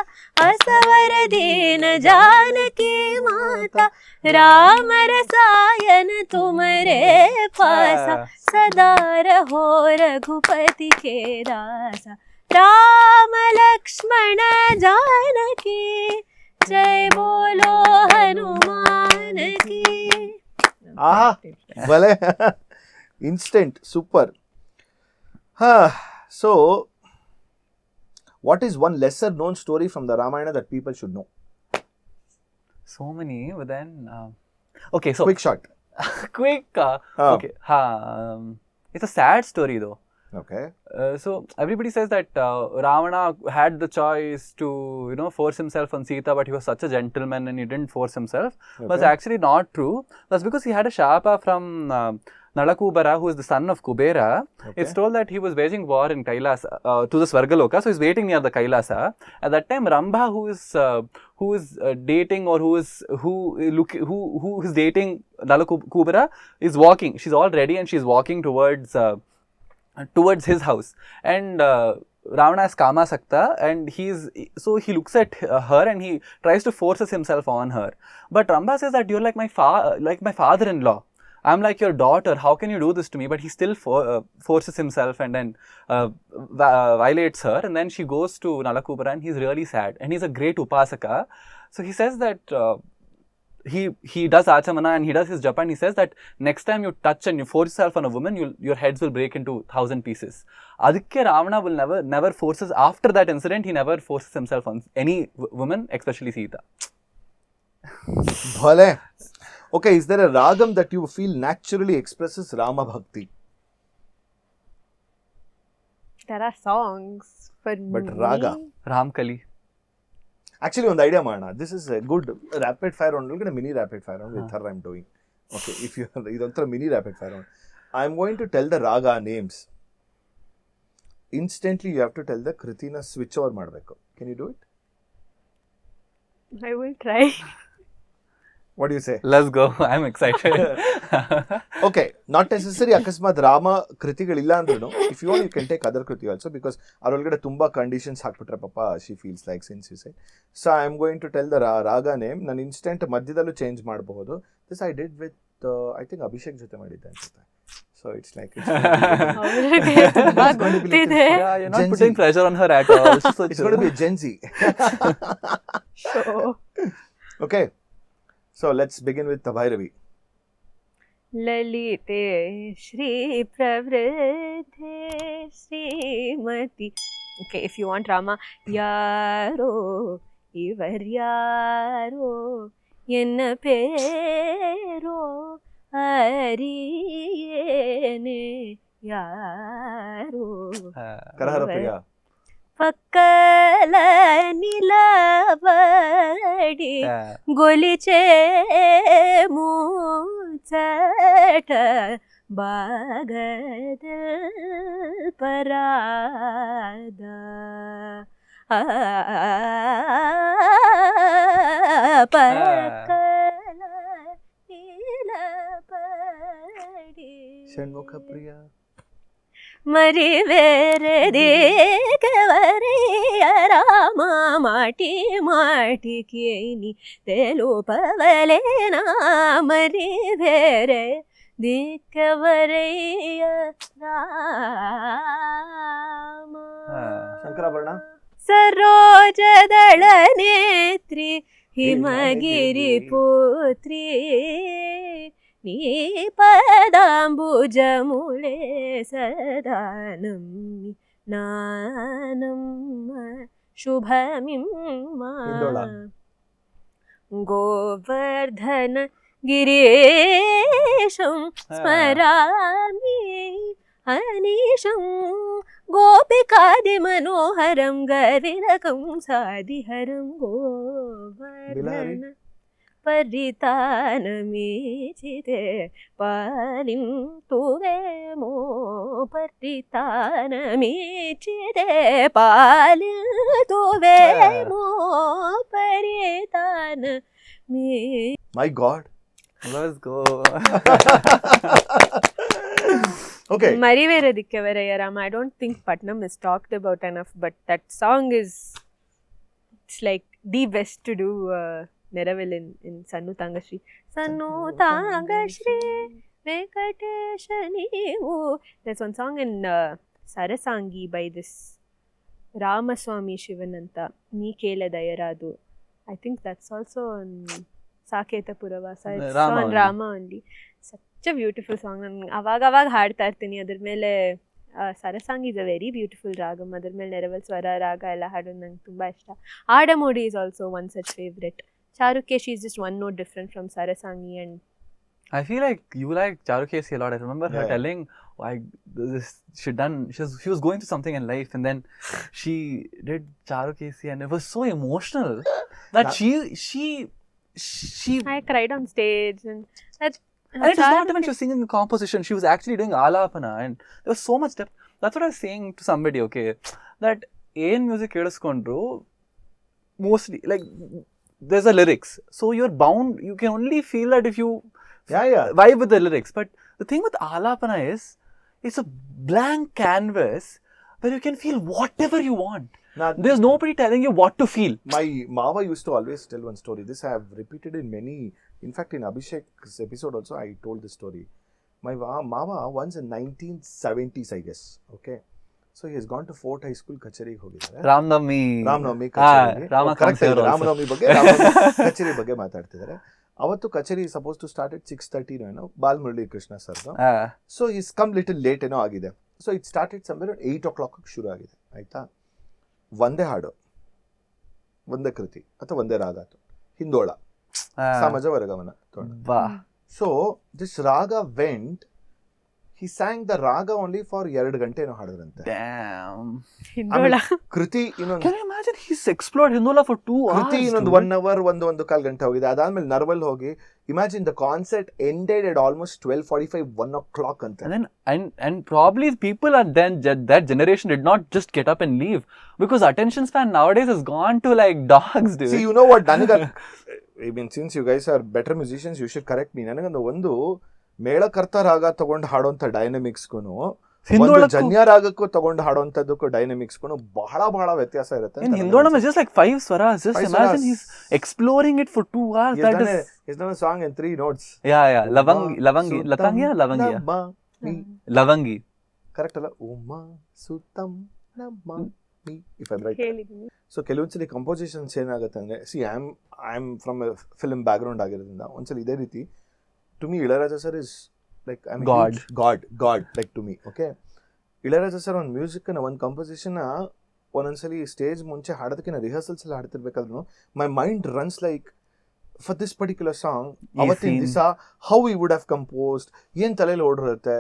ಅಸವರ ದೀನ ಜಾನಕಿ ಮಾತಾ ರಾಮ ರಸಾಯನ ತುಮರೆ ಪಾಸ ಸದಾ ರಹೋ ರಘುಪತಿ ಕೆ ದಾಸ ರಾಮ ಲಕ್ಷ್ಮಣ ಜಾನಕಿ ಜೈ ಬೋಲೋ ಹನುಮಾನ ಕಿ. ಆಹಾ ಭಲೆ ಇನ್ಸ್ಟೆಂಟ್ ಸೂಪರ್. ಹಾ, so what is one lesser known story from the Ramayana that people should know? So many, but then okay, so quick short. quick. Okay, it's a sad story though. Okay. So everybody says that Ravana had the choice to force himself on Sita, but he was such a gentleman and he didn't force himself. That's actually not true. That's because he had a Shapa from Nalakubara, who is the son of Kubera. It's told that he was waging war in Kailasa to the Svargaloka, so he's waiting near the Kailasa. At that time, Rambha, who is dating or who is dating Nalakubara, is walking. She's all ready and she's walking towards his house, and Ravana is Kama Sakta, and he looks at her and he tries to forces himself on her. But Rambha says that you're like my father-in-law. I'm like your daughter. How can you do this to me? But he still forces himself and then violates her. And then she goes to Nalakubara and he's really sad. And he's a great upasaka. So he says that he does achamana and he does his japa, and he says that next time you touch and you force yourself on a woman, your heads will break into 1,000 pieces. Adikke Ravana will never forces, after that incident, he never forces himself on any woman, especially Sita. Bhale. Okay, is there a ragam that you feel naturally expresses Rama Bhakti? There are songs for But me. raga? Ramkali. Actually, ಒಂದು idea ಮಾಡೋಣ. This is a good rapid fire round. ಒಳಗಡೆ mini rapid fire round with her I am doing. Okay, if you ಇದೊಂಥರ mini rapid fire round. I am going to tell the raga names. Instantly you have to tell the ಕೃತಿನ switch over ಮಾಡಬೇಕು. Can you do it? I will try. What you say? Let's go. I'm excited. Okay, not necessary ಅಕಸ್ಮಾತ್ ರಾಮ ಕೃತಿಗಳಿಲ್ಲ ಅಂದ್ರೂ if you want you can take other kriti also, because ಅದ್ರೊಳಗಡೆ ತುಂಬಾ conditions ಹಾಕ್ಬಿಟ್ರೆ ಪಾಪ she feels like sins you say. So I am going to tell the raga name. ನಾನು instant ಮಧ್ಯದಲ್ಲೂ change ಮಾಡಬಹುದು. This I did with I think Abhishek ಜೊತೆ ಮಾಡಿದ್ದೆ ಅನ್ಸುತ್ತೆ. ಸೊ ಇಟ್ಸ್ ಲೈಕ್ ಅವ್ರಿಗೆ ತುಂಬಾ ಗೊತ್ತಿದೆ. Yeah, you're not putting pressure on her at all. it's going to be Gen Z. Sure. Okay, so let's begin with the Bhairavi. ललिते Shri प्रवृद्धे Shrimati. Okay, if you want Rama, yaro ivaryaro enna pero ariyene yaro Karahara Priya. పక్కల నిలబడి గొలిచే మూచట బాగద పరాద పక్కల నిలబడి Shanmukha Priya. మరి వేరేదేకవరయ్య రామ మాటి మాటికి ని తెలుపవలేనా మరి వేరే దిక్కవరయ్య రామ. ಶಂಕರಾಭರಣ. ಸರೋಜದಳ ನೇತ್ರಿ ಹಿಮಗಿರಿ ಪುತ್ರಿ నీ పదాంబుజములే సదానమ్మి నానమ్మ శుభమిమ్మ. గోవర్ధన గిరీశం స్మరామి అనీశం గోపికాది మనోహరం గరిరకం సాదిహరం Govardhana పరితానమీచితే పాలింతువేమో పరితానమీచితే పాలింతువేమో పరితానమీ. My God. Let's go. Okay. మరి వేరే దిక్కెవరయ్య Rama. I don't think Patnam is talked about enough, but that song is, it's like the best to do Neravel in Sannu Tangashri. Sannu Tangashri Venkatesha Neevu. There's one song in Sarasangi by this Ramaswamy Shivananta, Nee Kela Dayaradu. I think that's also on ಸಾಕೇತ ಪುರವಾಸ Rama on only. Rama only. Such a beautiful song. ನಾನು ಅವಾಗ ಹಾಡ್ತಾ ಇರ್ತೀನಿ ಅದ್ರ ಮೇಲೆ. Sarasangi is a very beautiful ragam. ಅದ್ರ ಮೇಲೆ ನೆರವಲ್ ಸ್ವರ ರಾಗ ಎಲ್ಲ ಹಾಡೋದು ನಂಗೆ ತುಂಬ ಇಷ್ಟ. Adamodi is also one such favourite. Charukesi is just one note different from Sarasangi. And I feel like you like Charukesi a lot. I remember her Yeah. telling like this she was going through something in life, and then she did Charukesi, and it was so emotional that she I cried on stage. And that and it was not even she was singing a composition. She was actually doing alapana, and there was so much depth. That's what I was saying to somebody. Okay, that in music ಕೇಳಿಸ್ಕೊಂಡ್ರು mostly like there's a lyrics, so you're bound. You can only feel that if you vibe with the lyrics. But the thing with alapana is it's a blank canvas where you can feel whatever you want. There's nobody telling you what to feel. My Mava used to always tell one story. This I have repeated in many. In fact, in Abhishek's episode also, I told this story. My Mava once in 1970s, I guess. Okay, so he has gone to Fort High School Kacheri ಹೋಗಿದ್ದಾರೆ. ರಾಮನವಮಿ ಕಚೇರಿ. Rama correct ಇದೆ. ರಾಮನವಮಿ ಬಗ್ಗೆ ಕಚೇರಿ ಬಗ್ಗೆ ಮಾತಾಡ್ತಿದ್ದಾರೆ. ಅವತ್ತು ಕಚೇರಿ suppose to start at 6:30 ಏನೋ ಬಾಲಮುರಳಿ ಕೃಷ್ಣ ಸರ್ದು. So is come little late ಏನೋ ಆಗಿದೆ. So it started somewhere 8 o'clock ಶುರು ಆಗಿದೆ. ಆಯ್ತಾ, ಒಂದೇ ಹಾಡು, ಒಂದೇ ಕೃತಿ ಅಥವಾ ಒಂದೇ ರಾಗ, ಹಿಂದೋಳ, ಸಮಾಜ ವರ್ಗವನ. ಸೊ ದಿಸ್ ರಾಗ vent, he sang the raga only for 2 ಗಂಟೆ ಏನೋ ಹಾಡಿದ್ರಂತೆ. ಹಿಂದೋಳ ಕೃತಿ ಇನ್ನೊಂದು, Can you imagine he's explored Hindola for 2 hours? ಕೃತಿ ಇನ್ನೊಂದು 1 hour, ಒಂದು ಕಾಲ್ ಗಂಟೆ ಹೋಗಿದೆ. ಅದಾದ್ಮೇಲೆ ನರ್ವಲ್ ಹೋಗಿ, imagine the concert ended at almost 12:45, 1 o'clock ಅಂತ. And probably people at then that generation did not just get up and leave, because attention span nowadays has gone to like dogs, dude. See, you know what, ನನಗ I mean, since you guys are better musicians, you should correct me. ನನಗೊಂದು ಒಂದು ಮೇಳಕರ್ತ ರಾಗ ತಗೊಂಡು ಹಾಡುವಂತ ಡೈನಮಿಕ್ಸ್ಗೂ ಒಂದು ಜನ್ಯ ರಾಗಕ್ಕೂ ತಗೊಂಡು ಹಾಡುವಂತದ್ದಕ್ಕೂ ಡೈನಮಿಕ್ಸ್ಗೂ ಬಹಳ ವ್ಯತ್ಯಾಸ ಇರುತ್ತೆ. In Hindolam is just like 5 swaras. Just 5 imagine swaras. he's exploring it for 2 hours. He's done a song in 3 notes. Yeah. Lavangi. Lavangi. Correct ಅಲ್ಲ? ಉಮಾ ಸುತಂ ನಮ್ಮ ಮಿ, if I'm right. ಹೇಳಿದ್ದೀನಿ. ಸೊ ಕೆಲವೊಂದ್ಸಲಿ ಕಂಪೋಸಿಷನ್ಸ್ ಏನಾಗುತ್ತೆ ಅಂದರೆ, C I am from A film background ಆಗಿರೋದ್ರಿಂದ ಒಂದ್ಸಲಿ ಇದೇ ರೀತಿ to me Ilayaraja sir is like, I mean, God like to me. Okay, Ilayaraja sir on music na one composition na ononsali stage munche ಹಾಡೋದಕ್ಕಿಂತ rehearsals ಎಲ್ಲ ಹಾಡ್ತಿರ್ಬೇಕಾದ್ರೂ my mind runs like, for this particular song ಅವತ್ತಿನ ದಿವಸ how we would have composed, ಏನ್ ತಲೆಯಲ್ಲಿ ಓಡಿರುತ್ತೆ,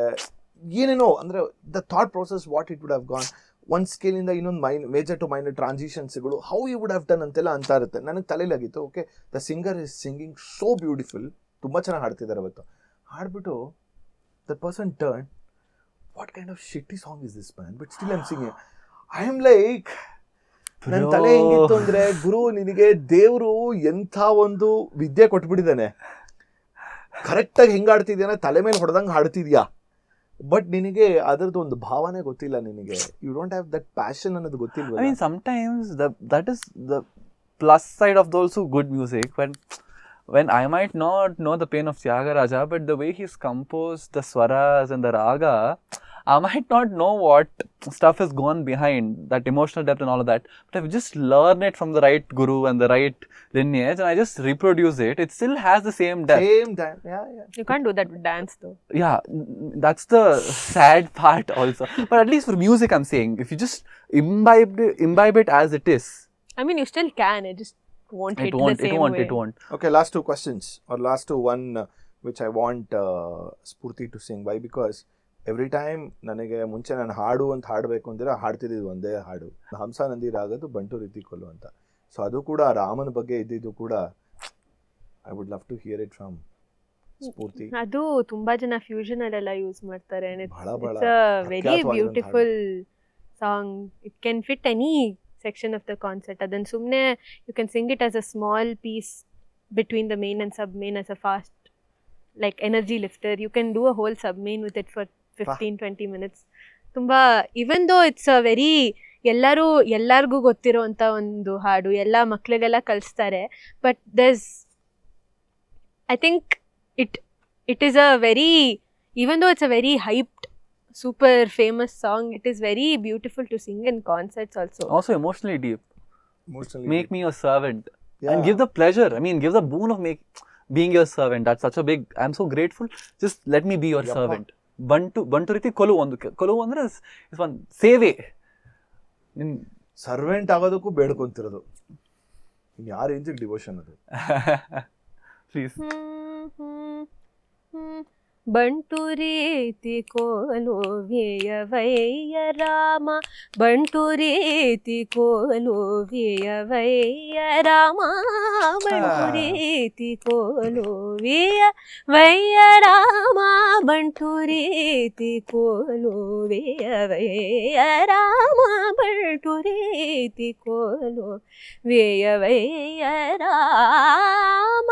ಏನೇನೋ ಅಂದ್ರೆ the thought process, what it would have gone, ಒಂದು ಸ್ಕೇಲಿಂದ ಇನ್ನೊಂದು ಮೇಜರ್ ಟು ಮೈನರ್ ಟ್ರಾನ್ಸಿಷನ್ಸ್ಗಳು, how you would have done ಅಂತೆಲ್ಲ ಅಂತ ಇರುತ್ತೆ. ನನಗೆ ತಲೆಯಲ್ಲಾಗಿತ್ತು. Okay, the singer is singing so beautiful, ತುಂಬ ಚೆನ್ನಾಗಿ ಹಾಡ್ತಿದ್ದಾರೆ ಅವತ್ತು. ಹಾಡ್ಬಿಟ್ಟು that person turn, what kind of shitty song is this man, but still I'm singing. I am like, ನನ್ನ ತಲೆ ಹೆಂಗಿತ್ತು ಅಂದರೆ, ಗುರು ನಿನಗೆ ದೇವರು ಎಂಥ ಒಂದು ವಿದ್ಯೆ ಕೊಟ್ಬಿಟ್ಟಿದ್ದಾನೆ, ಕರೆಕ್ಟಾಗಿ ಹೆಂಗೆ ಹಾಡ್ತಿದ್ಯಾನ, ತಲೆ ಮೇಲೆ ಹೊಡೆದಂಗೆ ಹಾಡ್ತಿದ್ಯಾ, ಬಟ್ ನಿನಗೆ ಅದರದ್ದು ಒಂದು ಭಾವನೆ ಗೊತ್ತಿಲ್ಲ, ನಿನಗೆ you don't have that passion ಅನ್ನೋದು ಗೊತ್ತಿಲ್ಲ. I mean, sometimes that is the plus side of also good music, when I might not know the pain of Tyagaraja, but the way he's composed the swaras and the raga, I might not know what stuff has gone behind that emotional depth and all of that, but I've just learned it from the right guru and the right lineage, and I just reproduce it. It still has the same depth. Yeah. You can't do that with dance though. Yeah, that's the sad part also. But at least for music, I'm saying, if you just imbibe it as it is, I mean, you still can. It just won't hit the same way. It won't. Okay, last 2 questions, or last 2, one which I want Spurti to sing. Why? Because every time ನನಗೆ ಮುಂಚೆ ನಾನು ಹಾಡು ಅಂತ ಹಾಡಬೇಕು ಅಂದರೆ ಹಾಡ್ತಿದ್ದು ಒಂದೇ ಹಾಡು, ಹಂಸಾನಂದಿ ರಾಗದ್ದು ಬಂಟು ರೀತಿ ಕೊಲ್ಲು ಅಂತ. ಸೊ ಅದು ಕೂಡ ರಾಮನ ಬಗ್ಗೆ ಇದ್ದಿದ್ದು ಕೂಡ, I would love to hear it from Spoorthi. ಅದು ತುಂಬಾ ಜನ ಫ್ಯೂಷನ್ ಅಲ್ಲೆಲ್ಲ ಯೂಸ್ ಮಾಡ್ತಾರೆ. ಬಹಳ it's a very beautiful song. It can fit any section of the concert. Adan sumne you can sing it as a small piece between the main and sub main as a fast like energy lifter. You can do a whole sub main with it for 15-20 minutes. Tumba, even though it's a very ಎಲ್ಲರಿಗೂ ಗೊತ್ತಿರೋ ಅಂತ ಒಂದು ಹಾಡು, ಎಲ್ಲ ಮಕ್ಕಳಿಗೆಲ್ಲ ಕಲಿಸ್ತಾರೆ, but there's, I think it is a very, even though it's a very hyped, super famous song, it is very beautiful to sing in concerts also. Also emotionally deep. Make me your servant. And give the pleasure. I mean, give the boon of being your servant. That's such a big, I'm so grateful. Just let me be your servant. ಬಂಟು ರೀತಿ ಕೊಲು ಅಂದ್ರೆ is one ಸೇವೆ. Servant ಆಗೋದಕ್ಕೂ ಬೇಡ್ಕೊಂತಿರೋದು. ಯಾರ ರೇಂಜಿಗೆ devotion ಅದು. Please. ಬಂಟು ರೀತಿ ಕೋಲುವಿಯವಯ್ಯ ರಾಮ, ಬಂಟು ರೀತಿ ಕೋಲುವಿಯವಯ್ಯ ರಾಮ, ಬಂಟು ರೀತಿ ಕೋಲುವಿಯವಯ್ಯ ರಾಮ, ಬಂಟು ರೀತಿ ಕೋಲುವಿಯವಯ್ಯ ರಾಮ, ಬಂಟು ರೀತಿ ಕೋಲುವಿಯವಯ್ಯ ರಾಮ.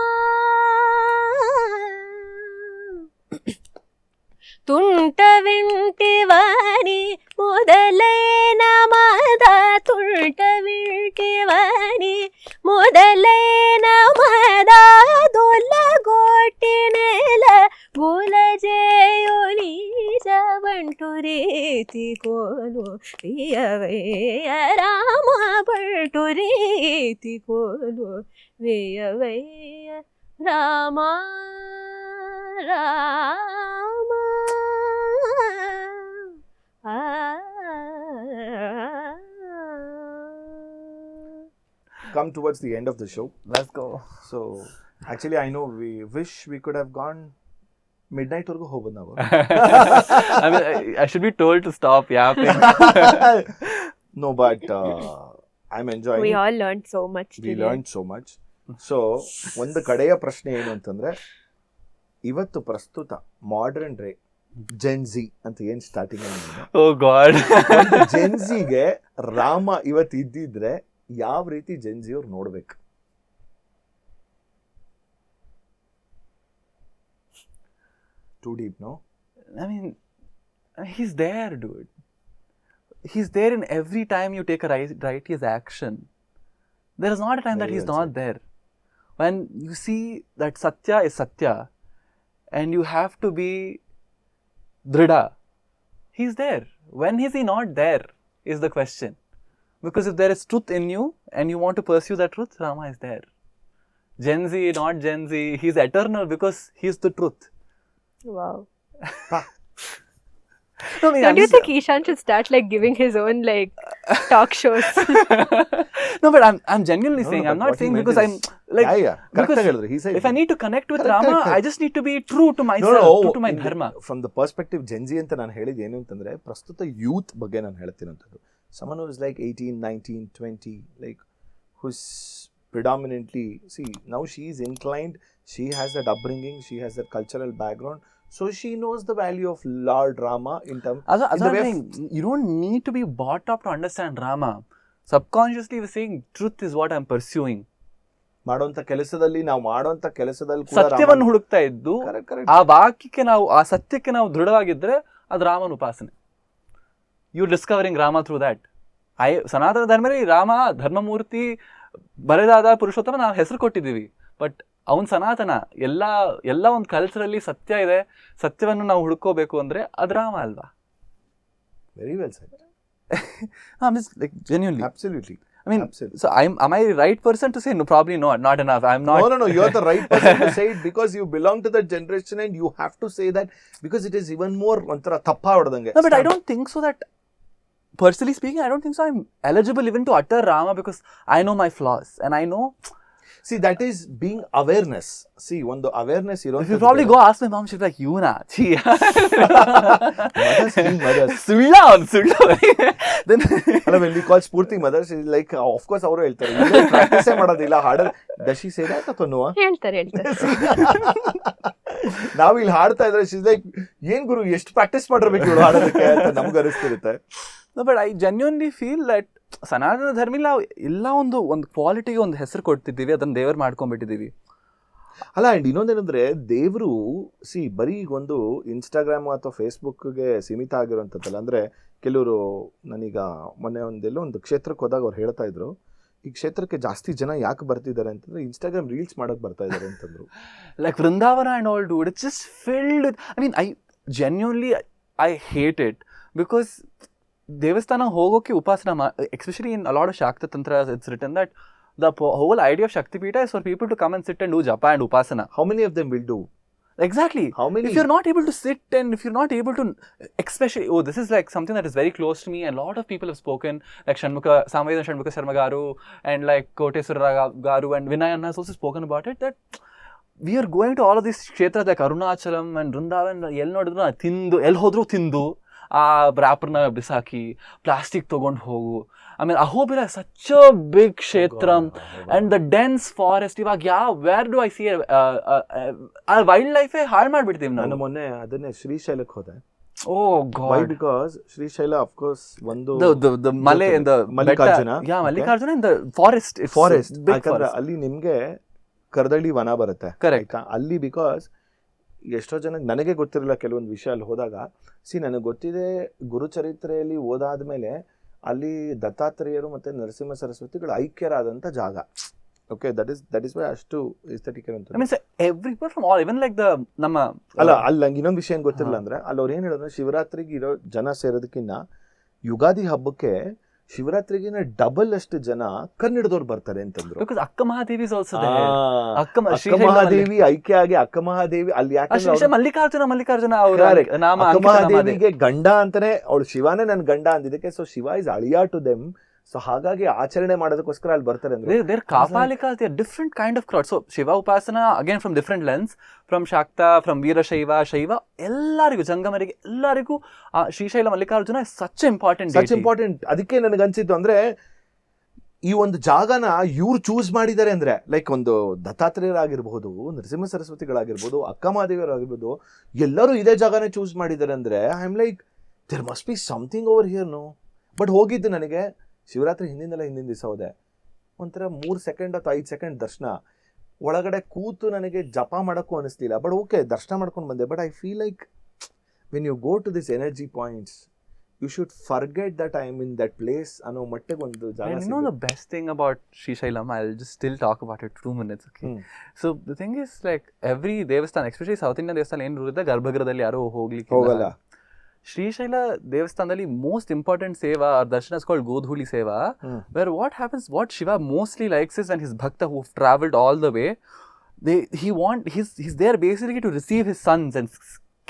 ತುಂಟವಿಂಟಿವನಿ ಮೊದಲೇನ ಮದ, ತುಂಟವಿಂಟಿವನಿ ಮೊದಲೇನ ಮದ, ದೊಲ್ಲಗೋಟಿನೆಲ ಗುಲಜೆಯೋ ನೀಜ, ಬಂಟು ರೀತಿ ಕೋಲು ವಿಯವಯ್ಯ ರಾಮ, ಬಂಟು ರೀತಿ ಕೋಲು ವಿಯವಯ್ಯ Rama Rama. Come towards the end of the show. Let's go. So actually I know we wish we could have gone midnight ವರ್ಗೂ ಹೋಗ್ಬೋದು ನಾವು. I mean, I should be told to stop yapping. No, but I'm enjoying. We all learned so much. We learned so much. So ಒಂದು ಕಡೆಯ ಪ್ರಶ್ನೆ ಏನು ಅಂತಂದ್ರೆ, ಇವತ್ತು ಪ್ರಸ್ತುತ modern day Gen Z ಅಂತ ಏನ್ ಸ್ಟಾರ್ಟಿಂಗ್ Oh God. ಜೆನ್ಜಿಗೆ ರಾಮ ಇವತ್ತು ಇದ್ದಿದ್ರೆ ಯಾವ ರೀತಿ ಜೆನ್ಜಿ ಅವ್ರು ನೋಡ್ಬೇಕು? Too deep, no? I mean, he's there, dude. He's there in every time you take a righteous action. There is not a time that he's not there. When you see that Satya is Satya, and you have to be Dhrida, he's there. When is he not there is the question. Because if there is truth in you and you want to pursue that truth, Rama is there. Gen Z, not Gen Z, he's eternal because he's the truth. Wow. No, I mean, Don't you think Ishan should start like giving his own like talk shows? No, but I'm genuinely saying, I'm not saying because I'm like, because if I need to connect with Rama, I just need to be true to myself, true to my dharma. From the perspective Gen Z ಅಂತ ನಾನು ಹೇಳಿದ ಏನು ಅಂತಂದ್ರೆ, ಪ್ರಸ್ತುತ youth ಬಗ್ಗೆ ನಾನು ಹೇಳ್ತೀನಂತದ್ದು. Someone who is like 18, 19, 20, like who's predominantly, see, now she is inclined, she has that upbringing, she has that cultural background, so she knows the value of Lord Rama in terms. You don't need to be brought up to understand Rama. Subconsciously we're saying truth is what I'm pursuing. ಮಾಡುವಂತ ಕೆಲಸದಲ್ಲಿ ನಾವು ಮಾಡುವಂತ ಕೆಲಸದಲ್ಲಿ ಕೂಡ ಸತ್ಯವನ್ನು ಹುಡುಕ್ತಾ ಇದ್ದು ಆ ವಾಕ್ಯಕ್ಕೆ ನಾವು, ಆ ಸತ್ಯಕ್ಕೆ ನಾವು ದೃಢವಾಗಿದ್ರೆ ಅದು ರಾಮನ ಉಪಾಸನೆ. You discovering Rama through that. ಸನಾತನ ಧರ್ಮದಲ್ಲಿ ರಾಮ ಧರ್ಮಮೂರ್ತಿ ಬರೆದಾದ ಪುರುಷೋತ್ತಮ ನಾವು ಹೆಸರು ಕೊಟ್ಟಿದ್ದೀವಿ, ಬಟ್ ಅವನ್ ಸನಾತನ. ಎಲ್ಲ ಒಂದು ಕಲ್ಚರಲ್ಲಿ ಸತ್ಯ ಇದೆ, ಸತ್ಯವನ್ನು ನಾವು ಹುಡ್ಕೋಬೇಕು ಅಂದ್ರೆ ಅದು ರಾಮ ಅಲ್ವಾ? Very well shed. I'm just like genuinely. Absolutely. I mean, absolutely. So am I the right person to say? No, probably not enough. I'm not. No, you're the right person to say it because you belong to that generation and you have to say that because it is even more ಒಂಥರ ತಪ್ಪ ಹೊಡೆದಂಗೆ. No, but I don't think so that, personally speaking, I don't think so I'm eligible even to utter Rama because I know my flaws and I know. See, that is being awareness. See, ಒಂದು awareness ಇರೋದು. If you probably go ask my mom, she'll be like, you na. Mothers. ಸುಳ್ಳ. Then when we call Spurti mothers, she's like, of course ಅವರು ಹೇಳ್ತಾರೆ, ಇಲ್ಲ practice ಮಾಡೋದಿಲ್ಲ ಹಾಡೋದು. Does she say that ಅಥವಾ no? ಹೇಳ್ತಾರೆ. ನಾವು ಇಲ್ಲಿ ಹಾಡ್ತಾ ಇದ್ರೆ she's like, ಏನ್ ಗುರು ಎಷ್ಟು ಪ್ರಾಕ್ಟೀಸ್ ಮಾಡಿರ್ಬೇಕು ಇವಳು ಹಾಡೋದಕ್ಕೆ ಅಂತ ನಮ್ಗೆ ಅನಿಸ್ತಿರುತ್ತೆ. No, but I genuinely feel that ಸನಾತನ ಧರ್ಮಿಲ್ಲ ಎಲ್ಲ ಒಂದು ಕ್ವಾಲಿಟಿಗೆ ಒಂದು ಹೆಸರು ಕೊಡ್ತಿದ್ದೀವಿ, ಅದನ್ನ ದೇವರು ಮಾಡ್ಕೊಂಡ್ಬಿಟ್ಟಿದ್ದೀವಿ. ಅಲ್ಲ, ಆ್ಯಂಡ್ ಇನ್ನೊಂದೇನೆಂದರೆ ದೇವರು ಬರೀ ಒಂದು ಇನ್ಸ್ಟಾಗ್ರಾಮ್ ಅಥವಾ ಫೇಸ್ಬುಕ್ಗೆ ಸೀಮಿತ ಆಗಿರೋಂಥದ್ದಲ್ಲ. ಅಂದರೆ ಕೆಲವರು, ನಾನೀಗ ಮೊನ್ನೆ ಒಂದು ಕ್ಷೇತ್ರಕ್ಕೆ ಹೋದಾಗ ಅವ್ರು ಹೇಳ್ತಾ ಇದ್ರು, ಈ ಕ್ಷೇತ್ರಕ್ಕೆ ಜಾಸ್ತಿ ಜನ ಯಾಕೆ ಬರ್ತಿದ್ದಾರೆ ಅಂತಂದ್ರೆ ಇನ್ಸ್ಟಾಗ್ರಾಮ್ ರೀಲ್ಸ್ ಮಾಡೋಕೆ ಬರ್ತಾ ಇದ್ದಾರೆ ಅಂತಂದ್ರು. Like Vrindavan and all dude, it's just filled with, I mean, I genuinely I hate it because ದೇವಸ್ಥಾನ ಹೋಗೋಕೆ ಉಪಾಸನ especially in a lot of Shakta Tantra it's written that the whole idea of Shaktipita is for people to come and sit and do japa and upasana. How many of them will do? Exactly. How many? If you're not able to sit and if you're not able to, especially, this is like something that is very close to me, and a lot of people have spoken, like Samveda Shanmukha Sharma Garu and like Koteswara Garu and Vinayan has also spoken about it, that we are going to all of these kshetras like Arunachalam and Vrindavan, ಎಲ್ಲಿ ನೋಡಿದ್ರು ತಿಂದು, ಎಲ್ಲಿ ಹೋದ್ರು ತಿಂದು, ಆ ರ್ಯಾಪರ್ನ ಬಿಸಾಕಿ, plastic ತೊಗೊಂಡು ಹೋಗು. ಆಮೇಲೆ Ahobila such a big ಕ್ಷೇತ್ರಂ and the dense forest. ಇವಾಗ where do I see ಆ ವೈಲ್ಡ್ ಲೈಫೇ ಹಾಳು ಮಾಡ್ಬಿಡ್ತೀವಿ ನಾನು ನಾವು. ಮೊನ್ನೆ ಅದನ್ನೇ ಶ್ರೀಶೈಲಕ್ಕೆ ಹೋದೆ. Oh Why? God. Because Srishaila of course ಒಂದು The male in the Mallikarjuna. Yeah, Mallikarjuna in the forest. It's forest. big ಯಾಕಂದ್ರೆ forest. ಅಲ್ಲಿ ನಿಮ್ಗೆ ಕರ್ದಳ್ಳಿ ವನ ಬರುತ್ತೆ. Correct. ಅಲ್ಲಿ ಬಿಕಾಸ್ ಎಷ್ಟೋ ಜನ ನನಗೆ ಗೊತ್ತಿರಲಿಲ್ಲ ಕೆಲವೊಂದು ವಿಷಯ ಅಲ್ಲಿ ಹೋದಾಗ. ನನಗೆ ಗೊತ್ತಿದೆ, ಗುರುಚರಿತ್ರೆಯಲ್ಲಿ ಓದಾದ್ಮೇಲೆ ಅಲ್ಲಿ ದತ್ತಾತ್ರೇಯರು ಮತ್ತೆ ನರಸಿಂಹ ಸರಸ್ವತಿಗಳು ಐಕ್ಯರಾದಂಥ ಜಾಗ. ಓಕೆ, ದಟ್ ಇಸ್ ವೈ ಅಷ್ಟು ಎಸ್ಥೆಟಿಕ್ ಅಂತ. I mean, everyone from all, even like the ನಮ್ಮ ಅಲ್ಲ, ಅಲ್ಲಿ ನಂಗೆ ಇನ್ನೊಂದು ವಿಷಯ ಏನು ಗೊತ್ತಿರಲಿಲ್ಲ ಅಂದ್ರೆ, ಅಲ್ಲಿ ಅವ್ರು ಏನು ಹೇಳಿದ್ರೆ, ಶಿವರಾತ್ರಿಗೆ ಇರೋ ಜನ ಸೇರೋದಕ್ಕಿಂತ ಯುಗಾದಿ ಹಬ್ಬಕ್ಕೆ ಶಿವರಾತ್ರಿಗಿನ ಡಬಲ್ ಅಷ್ಟು ಜನ ಕನ್ನಡದವ್ರು ಬರ್ತಾರೆ ಅಂತಂದ್ರು. because Akka Mahadevi is also there. ಅಕ್ಕ ಮಹಾದೇವಿ ಐಕ್ಯ ಆಗಿ ಅಕ್ಕ ಮಹಾದೇವಿ ಅಲ್ಲಿ ಯಾಕಂದ್ರೆ ಮಲ್ಲಿಕಾರ್ಜುನ ಅವರ ನಾಮ ಅಕ್ಕ ಮಹಾದೇವಿಗೆ ಗಂಡ ಅಂತಾನೆ, ಅವಳು ಶಿವಾನೇ ನನ್ ಗಂಡ ಅಂದಿದ್ದಕ್ಕೆ, so Shiva is aliya to them. So ಹಾಗಾಗಿ ಆಚರಣೆ ಮಾಡೋದಕ್ಕೋಸ್ಕರ ಅಲ್ಲಿ ಬರ್ತಾರೆ ಅಂದ್ರೆ. They're Kapalikas, they're different kind of crowd. So Shiva Upasana again from different lens, from Shakta, from Veerashaiva, Shaiva, ಎಲ್ಲರಿಗೂ ಜಂಗಮರಿಗೆ ಎಲ್ಲರಿಗೂ Srishaila Mallikarjuna is such important such important. ಅದಕ್ಕೆ ನನಗೆ ಅನ್ಸಿದ್ದು ಅಂದ್ರೆ, ಈ ಒಂದು ಜಾಗನ ಇವ್ರು ಚೂಸ್ ಮಾಡಿದ್ದಾರೆ ಅಂದ್ರೆ, ಲೈಕ್ ಒಂದು ದತ್ತಾತ್ರೇಯರಾಗಿರ್ಬಹುದು, ನರಸಿಂಹ ಸರಸ್ವತಿಗಳಾಗಿರ್ಬೋದು, ಅಕ್ಕ ಮಹಾದೇವಿಯರಾಗಿರ್ಬೋದು, ಎಲ್ಲರೂ ಇದೇ ಜಾಗನ ಚೂಸ್ ಮಾಡಿದ್ದಾರೆ ಅಂದ್ರೆ, I am like there must be something over here. No but ಹೋಗಿದ್ದು ನನಗೆ ಶಿವರಾತ್ರಿ ಹಿಂದಿನ ದಿವಸ ಹೋದೆ. ಒಂಥರ 3 ಸೆಕೆಂಡ್ ಅಥವಾ 5 ಸೆಕೆಂಡ್ ದರ್ಶನ. ಒಳಗಡೆ ಕೂತು ನನಗೆ ಜಪ ಮಾಡೋಕ್ಕೂ ಅನಿಸ್ಲಿಲ್ಲ. ಬಟ್ ಓಕೆ, ದರ್ಶನ ಮಾಡ್ಕೊಂಡು ಬಂದೆ. But I feel like when you go to this energy points, you should forget that I am in that place ಅನ್ನೋ ಮಟ್ಟಿಗೆ ಒಂದು ಜಾಗ. And you know the best thing about Srisailam, I'll just still talk about it 2 minutes, okay? So the thing is, like every ದೇವಸ್ಥಾನ, especially South Indian ದೇವಸ್ಥಾನ ಏನು ಇರುತ್ತೆ, ಗರ್ಭಗೃಹದಲ್ಲಿ ಯಾರು ಹೋಗ್ಲಿಕ್ಕೆ ಹೋಗಲ್ಲ. ಶ್ರೀಶೈಲ ದೇವಸ್ಥಾನದಲ್ಲಿ ಮೋಸ್ಟ್ ಇಂಪಾರ್ಟೆಂಟ್ ಸೇವಾ or ದರ್ಶನ is called ಗೋಧೂಳಿ ಸೇವಾ, where what happens, what Shiva mostly likes is when his bhakta who have traveled all the way, he's there basically to receive his sons and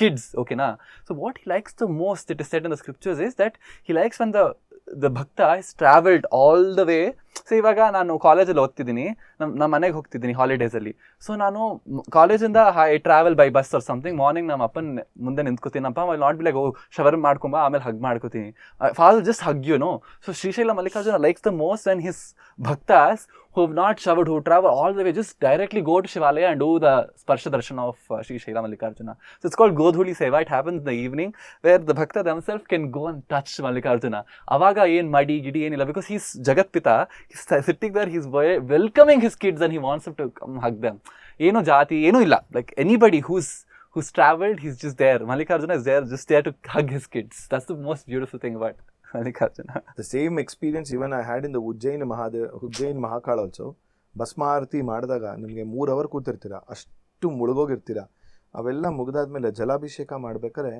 kids, okay na? So what he likes the most, it is said in the scriptures, is that he likes when the bhakta has traveled all the way. So ಇವಾಗ ನಾನು ಕಾಲೇಜಲ್ಲಿ ಓದ್ತಿದ್ದೀನಿ, ನಮ್ಮ ಮನೆಗೆ ಹೋಗ್ತಿದ್ದೀನಿ ಹಾಲಿಡೇಸಲ್ಲಿ. So ನಾನು ಕಾಲೇಜಿಂದ I travel by bus or something. Morning ನಮ್ಮ ಅಪ್ಪನ ಮುಂದೆ ನಿಂತ್ಕೋತೀನಿ. ಅಪ್ಪ I not be like shower ಮಾಡ್ಕೊಂಬ ಆಮೇಲೆ ಹಗ್ ಮಾಡ್ಕೋತೀನಿ. Father just hug you know. So Srisaila Mallikarjuna likes the most when his bhaktas who have not showered, who travel all the way, just directly go to Shivalaya and do the sparsha darshana of Sri Shaila Mallikarjuna. So it's called Godhuli Seva. It happens in the evening where the bhakta themselves can go and touch Mallikarjuna. Avaga yen madi gidi enilla, because he's Jagat Pita. He's sitting there, he's welcoming his kids and he wants them to come hug them. Eno jati, eno illa. Like anybody who's traveled, he's just there. Mallikarjuna is there, just there to hug his kids. That's the most beautiful thing about Mallikarjuna. The same experience even I had in the Ujjain Mahakal also. ಭಸ್ಮಾರತಿ ಮಾಡಿದಾಗ ನಿಮಗೆ 3 hour ಕೂತಿರ್ತೀರ, ಅಷ್ಟು ಮುಳುಗೋಗಿರ್ತೀರ. ಅವೆಲ್ಲ ಮುಗಿದಾದ್ಮೇಲೆ ಜಲಾಭಿಷೇಕ ಮಾಡ್ಬೇಕಾದ್ರೆ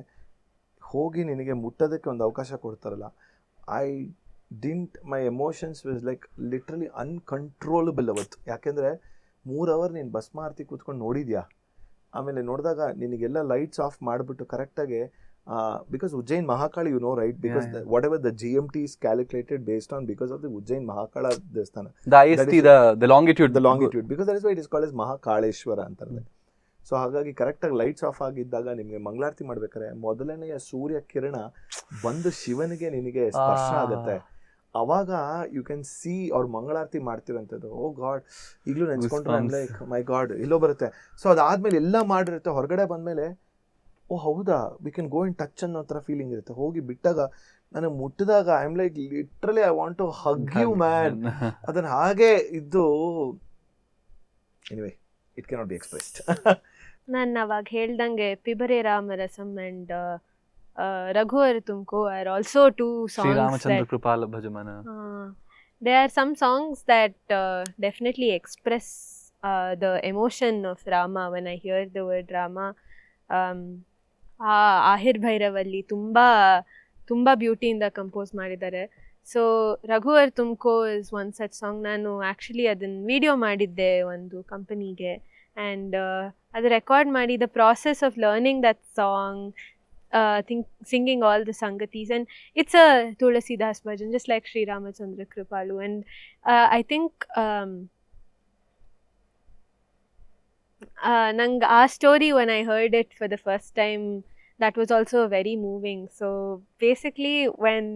ಹೋಗಿ ನಿನಗೆ ಮುಟ್ಟೋದಕ್ಕೆ ಒಂದು ಅವಕಾಶ ಕೊಡ್ತಾರಲ್ಲ, my emotions was like literally uncontrollable ಅವತ್ತು. ಯಾಕೆಂದರೆ 3 ಅವರ್ ನೀನು ಭಸ್ಮಾರತಿ ಕೂತ್ಕೊಂಡು ನೋಡಿದ್ಯಾ, ಆಮೇಲೆ ನೋಡಿದಾಗ ನಿನಗೆಲ್ಲ ಲೈಟ್ಸ್ ಆಫ್ ಮಾಡಿಬಿಟ್ಟು ಕರೆಕ್ಟಾಗಿ, because Ujjain Mahakal, you know, right? Because whatever the GMT is calculated based on, because of the Ujjain Mahakala Devasthana. The IST, the longitude. The longitude. Because that is why it is called as Mahakaleshwara ಅಂತಾರೆ. So ಹಾಗಾಗಿ ಕರೆಕ್ಟಾಗಿ lights off ಆಗಿದ್ದಾಗ ನಿಮಗೆ ಮಂಗಳಾರತಿ ಮಾಡ್ಬೇಕಾದ್ರೆ ಮೊದಲನೆಯ ಸೂರ್ಯ ಕಿರಣ ಬಂದು ಶಿವನಿಗೆ ನಿನಗೆ ಸ್ಪರ್ಶ ಆಗುತ್ತೆ. ಅವಾಗ ಯು ಕ್ಯಾನ್ ಸಿ ಅವ್ರು ಮಂಗಳಾರತಿ ಮಾಡ್ತಿರೋಂಥದ್ದು. ಓ ಗಾಡ್, ಈಗಲೂ ನೆನ್ಸ್ಕೊಂಡ್ರೆ ಲೈಕ್ ಮೈ ಗಾಡ್ ಎಲ್ಲೋ ಬರುತ್ತೆ. ಸೊ ಅದಾದ್ಮೇಲೆ ಎಲ್ಲ ಮಾಡಿರುತ್ತೆ. ಹೊರಗಡೆ ಬಂದಮೇಲೆ ಓ ಹೌದಾ, we can go and touch ಅನ್ನೋ ಥರ ಫೀಲಿಂಗ್ ಇರುತ್ತೆ. ಹೋಗಿ ಬಿಟ್ಟಾಗ ನನಗೆ ಮುಟ್ಟಿದಾಗ I am like literally I want to hug you man. ಅದನ್ನು ಹಾಗೆ ಇದ್ದು, anyway it cannot be expressed. ನಾನು ಅವಾಗ ಹೇಳ್ದಂಗೆ ಪಿಬರೆ ರಾಮರಸಂ ಅಂಡ್ ರಘುವರ Tumko are also 2 songs. Shriramachandra Kripala Bhajamana. There are some songs that definitely express the emotion of Rama. When I hear the word Rama, ಆಹಿರ್ ಭೈರವಲ್ಲಿ ತುಂಬ ಬ್ಯೂಟಿಯಿಂದ ಕಂಪೋಸ್ ಮಾಡಿದ್ದಾರೆ. ಸೊ ರಘುವರ್ Tumko is one such song. ನಾನು ಆ್ಯಕ್ಚುಲಿ ಅದನ್ನು ವಿಡಿಯೋ ಮಾಡಿದ್ದೆ ಒಂದು ಕಂಪನಿಗೆ, ಆ್ಯಂಡ್ ಅದು ರೆಕಾರ್ಡ್ ಮಾಡಿ the process of learning that song, singing all the sangatis, and it's a Tulasidas bhajan just like Sri Ramachandra Kripalu, and I think nang our story when I heard it for the first time, that was also very moving. So basically when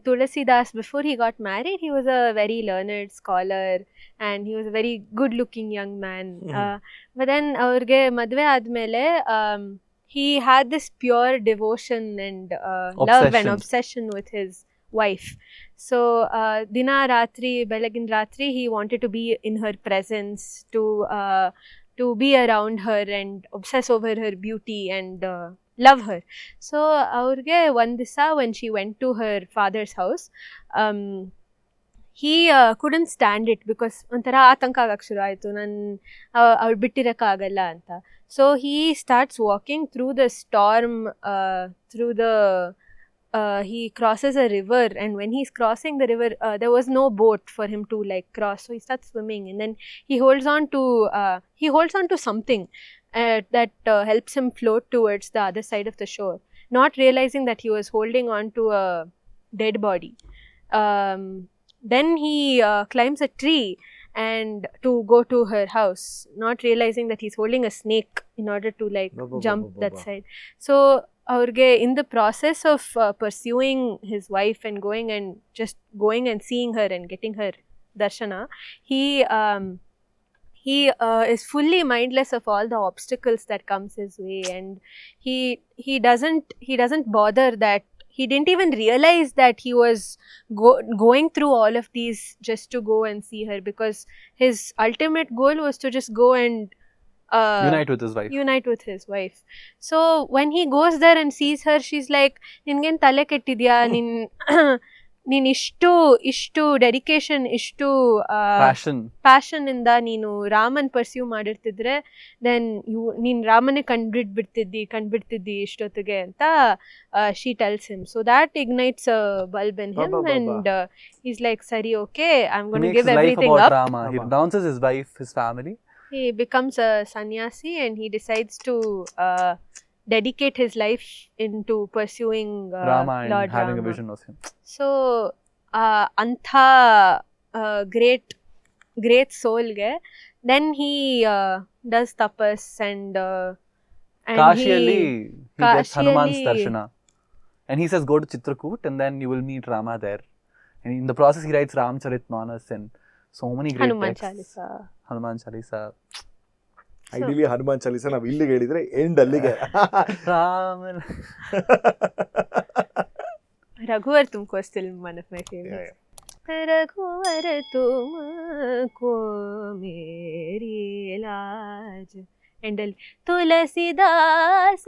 Tulasidas, before he got married, he was a very learned scholar and he was a very good looking young man. But then aurge madve admele he had this pure devotion and love and obsession with his wife. So dina ratri belagin ratri he wanted to be in her presence, to be around her and obsess over her beauty and love her. So aurge one disa when she went to her father's house, he couldn't stand it because ಒಂಥರ ಆತಂಕ ಆಗಕ್ಕೆ ಶುರು ಆಯಿತು, ನಾನು ಅವ್ಳು ಬಿಟ್ಟಿರೋಕ್ಕಾಗಲ್ಲ ಅಂತ. So he starts walking through the storm, he crosses a river, and when he's crossing the river, there was no boat for him to like cross, so he starts swimming, and then he holds on to something that helps him float towards the other side of the shore, not realizing that he was holding on to a dead body. Then he climbs a tree and to go to her house, not realizing that he's holding a snake in order to like jump that side. So aurge in the process of pursuing his wife and going and seeing her and getting her darshana, he is fully mindless of all the obstacles that comes his way, and he doesn't bother that he didn't even realize that he was going through all of these just to go and see her, because his ultimate goal was to just go and unite with his wife. So when he goes there and sees her, she's like, ningen tale kettidya, ನೀನು ಇಷ್ಟು dedication, ಇಷ್ಟು passion ಇಂದ ನೀನು Raman pursue ಮಾಡಿರ್ತಿದ್ರೆ then ನೀನು ರಾಮನೇ ಕಂಡ್ಬಿಡ್ತಿದ್ದಿ ಇಷ್ಟೊತ್ತಿಗೆ ಅಂತ she tells him. So that ignites a bulb in him, and is like, ಸರಿ, okay, I am gonna give everything up. He renounces his wife, his family. He becomes a sannyasi and he decides to dedicate his life into pursuing Rama and Lord having Rama. a vision of him. So antha great soul ge, then he does tapas and Kashiyalli he gets Hanuman's darshana, and he says go to Chitrakoot and then you will meet Rama there, and in the process he writes Ramcharitmanas and so many great texts. Hanuman Chalisa. Ideally Hanuman Chalisa ನಾವು ಇಲ್ಲಿಗೆ ಹೇಳಿದ್ರೆ end ಅಲ್ಲಿಗೆ. Raghubar ತುಮ್ಕೋ is still one of my favorites. रघुवर तुमको मेरी लाज, एंडल तुलसीदास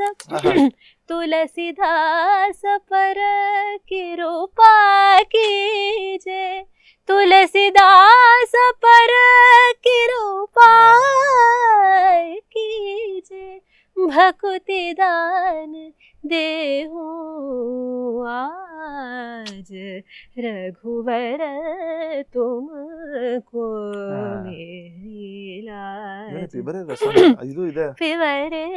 पर कृपा कीजे, तुलसीदास पर कृपा कीजे, भक्ति दान देहूं आज, रघुवर तुमको मेरी लाज, पिबरे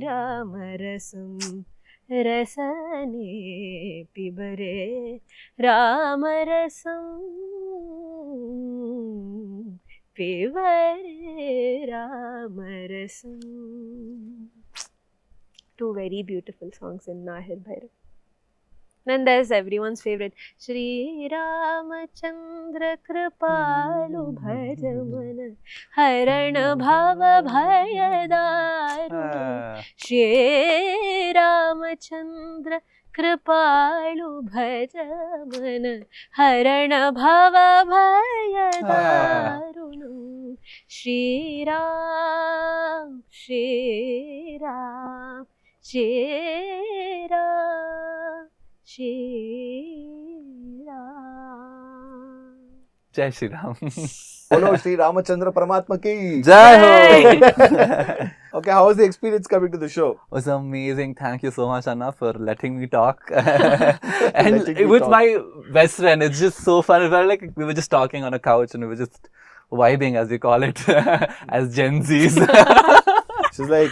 राम रसम रसने, पिबरे राम रसम पिबरे राम रसम. Two very beautiful songs in Nahir Bhairav. Then there's everyone's favorite, Shri Ramachandra Kripalu Bhajaman Haran Bhava Bhayadaru, Shri Ramachandra Kripalu Bhajaman Haran Bhava Bhayadaru, Shri Ram, Shri Ram, Shri Ram, Shri Ram. Jai Shri Ram. Follow Sri Ramachandra Paramatma ki. Jai ho! Okay, how was the experience coming to the show? It was amazing. Thank you so much, Anna, for letting me talk. And Letting me with talk. my best friend, it's just so fun. It felt like we were just talking on a couch and we were just vibing, as we call it, as Gen Zs. She's like,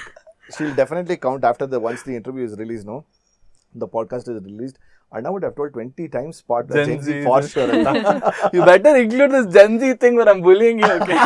she'll definitely count after once the interview is released, no? The podcast is released. Anna would have told 20 times Gen Z Zs. for sure. You better include this Gen Z thing when I'm bullying you, okay?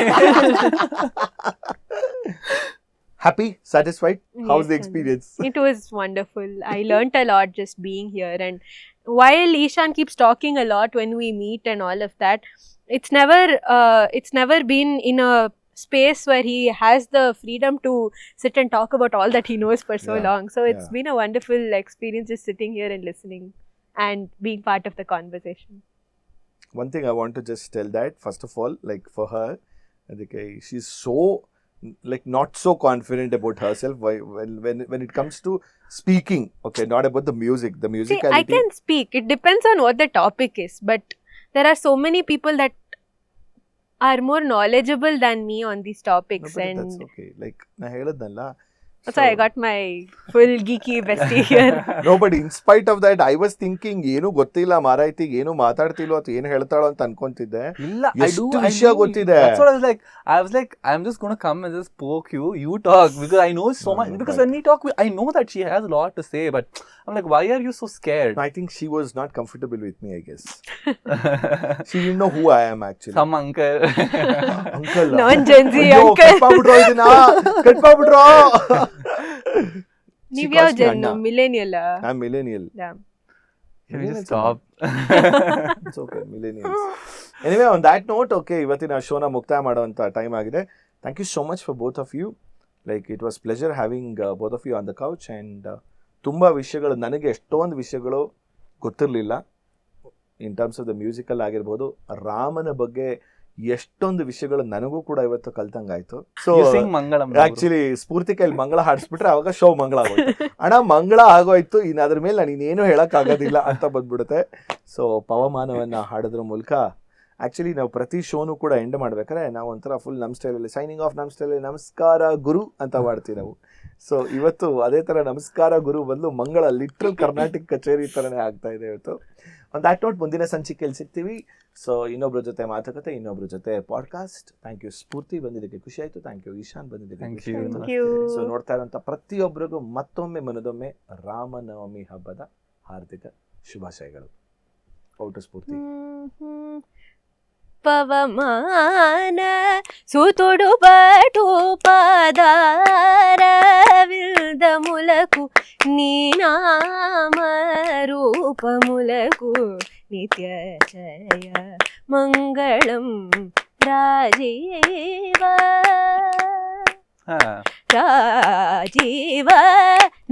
Happy? Satisfied? How's Yes, the Anna. experience? It was wonderful. I learnt a lot just being here. And while Ishan keeps talking a lot when we meet and all of that, it's never been in a space where he has the freedom to sit and talk about all that he knows for so Yeah, long. So it's yeah. been a wonderful experience just sitting here and listening and being part of the conversation. One thing I want to just tell that, first of all, like for her, okay, she's so like not so confident about herself when it comes to speaking. Okay, not about the music, the See, musicality. I can speak. It depends on what the topic is. But there are so many people that are more knowledgeable than me on these No, topics. but And that's okay. Like na heladnalla. so I got my full geeky bestie here. No, but in spite of that, I was thinking, ಏನು ಗೊತ್ತಿಲ್ಲ ಮಾರಾಯ್ತಿ, ಏನು ಮಾತಾಡ್ತಿಲ್ವೋ ಅಥವಾ ಏನು ಹೇಳ್ತಾಳೋ ಅಂತ ಅನ್ಕೊಂತಿದ್ದೆ. Illa, ಎಷ್ಟು ವಿಷಯ ಗೊತ್ತಿದೆ. That's what I was like, I'm just gonna come and just poke you. You talk, because I know so much. Because when we talk, I know that she has a lot to say, but I'm like, why are you so scared? I think she was not comfortable with me, I guess. She didn't know who I am actually. Some uncle. Uncle. Non-Gen Z ಅಯ್ಯೋ, uncle. Cut ಮಾಡ್ಬಿಟ್ರೋ ಇದನ್ನ, cut ಮಾಡ್ಬಿಟ್ರೋ. She ನೀವ್ ಯಾವ calls me Jan Anna. Millennial? I'm millennial. Can we Millennials just stop? It's okay, millennials. Anyway, on that note, okay, ಇವತ್ತಿನ ಶೋನ ಮುಕ್ತಾಯ ಮಾಡುವಂತ time ಆಗಿದೆ. Thank you so much for both of you. Like it was pleasure having both of you on the couch, and ತುಂಬಾ ವಿಷಯಗಳು, ನನಗೆ ಎಷ್ಟೊಂದು ವಿಷಯಗಳು ಗೊತ್ತಿರಲಿಲ್ಲ in terms of the musical ಆಗಿರ್ಬೋದು. ರಾಮನ ಬಗ್ಗೆ ಎಷ್ಟೊಂದು ವಿಷಯಗಳು ನನಗೂ ಕೂಡ ಇವತ್ತು ಕಲ್ತಂಗಾಯ್ತು. So You sing Mangalam. Actually Spoorthi ಕೈಲಿ ಮಂಗಳ ಹಾಡಿಸ್ಬಿಟ್ರೆ ಅವಾಗ ಶೋ ಮಂಗಳ ಆಗೋಯ್ತು. ಅಣ್ಣ ಮಂಗಳ ಆಗೋಯ್ತು, ಇನ್ನು ಅದ್ರ ಮೇಲೆ ನಾನು ಇನ್ನೇನು ಹೇಳಕ್ ಆಗೋದಿಲ್ಲ ಅಂತ ಬಂದ್ಬಿಡುತ್ತೆ. ಸೊ ಪವಮಾನವನ್ನ ಹಾಡೋದ್ರ ಮೂಲಕ ಆಕ್ಚುಲಿ ನಾವು ಪ್ರತಿ ಶೋನು ಕೂಡ ಎಂಡ್ ಮಾಡ್ಬೇಕಾದ್ರೆ ನಾವು ಒಂಥರ ಫುಲ್ ನಮ್ಮ ಸ್ಟೈಲಲ್ಲಿ ಸೈನಿಂಗ್ ಆಫ್, ನಮ್ಮ ಸ್ಟೈಲಲ್ಲಿ ನಮಸ್ಕಾರ ಗುರು ಅಂತ ಮಾಡ್ತೀವಿ ನಾವು. ಸೊ ಇವತ್ತು ಅದೇ ಥರ ನಮಸ್ಕಾರ ಗುರು ಬದಲು ಮಂಗಳ ಲಿಟ್ರಲ್ ಕರ್ನಾಟಕ ಕಚೇರಿ ಥರನೇ ಆಗ್ತಾ ಇದೆ ಇವತ್ತು. ಆನ್ ದ್ಯಾಟ್ ನೋಟ್ ಮುಂದಿನ ಸಂಚಿಕೆಯಲ್ಲಿ ಸಿಗ್ತೀವಿ. ಸೊ ಇನ್ನೊಬ್ರ ಜೊತೆ ಮಾತುಕತೆ, ಇನ್ನೊಬ್ರ ಜೊತೆ ಪಾಡ್ಕಾಸ್ಟ್. ಥ್ಯಾಂಕ್ ಯು ಸ್ಫೂರ್ತಿ, ಬಂದಿದ್ದಕ್ಕೆ ಖುಷಿ ಆಯಿತು. ಥ್ಯಾಂಕ್ ಯು ಈಶಾನ್, ಬಂದಿದ್ದಕ್ಕೆ Thank ಖುಷಿ you. ಆಯಿತು. Thank you. ಸೊ ನೋಡ್ತಾ ಇರೋಂಥ ಪ್ರತಿಯೊಬ್ಬರಿಗೂ ಮತ್ತೊಮ್ಮೆ ರಾಮನವಮಿ ಹಬ್ಬದ ಹಾರ್ದಿಕ ಶುಭಾಶಯಗಳು. ಔಟು ಸ್ಫೂರ್ತಿ. ಪವಮಾನ ಸುತುಡು ಪಟು ಪಾದಾರವಿಲ್ದములకు నీ నామ రూపములకు నిత్య జయ మంగళం రాజీవ రాజీవ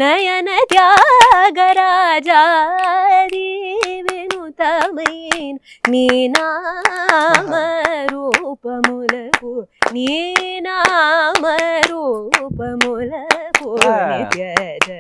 నయన త్యాగరాజాది వినుతమైన నీ నామ రూపములకు నీ నామ రూపములకు నిత్య జయ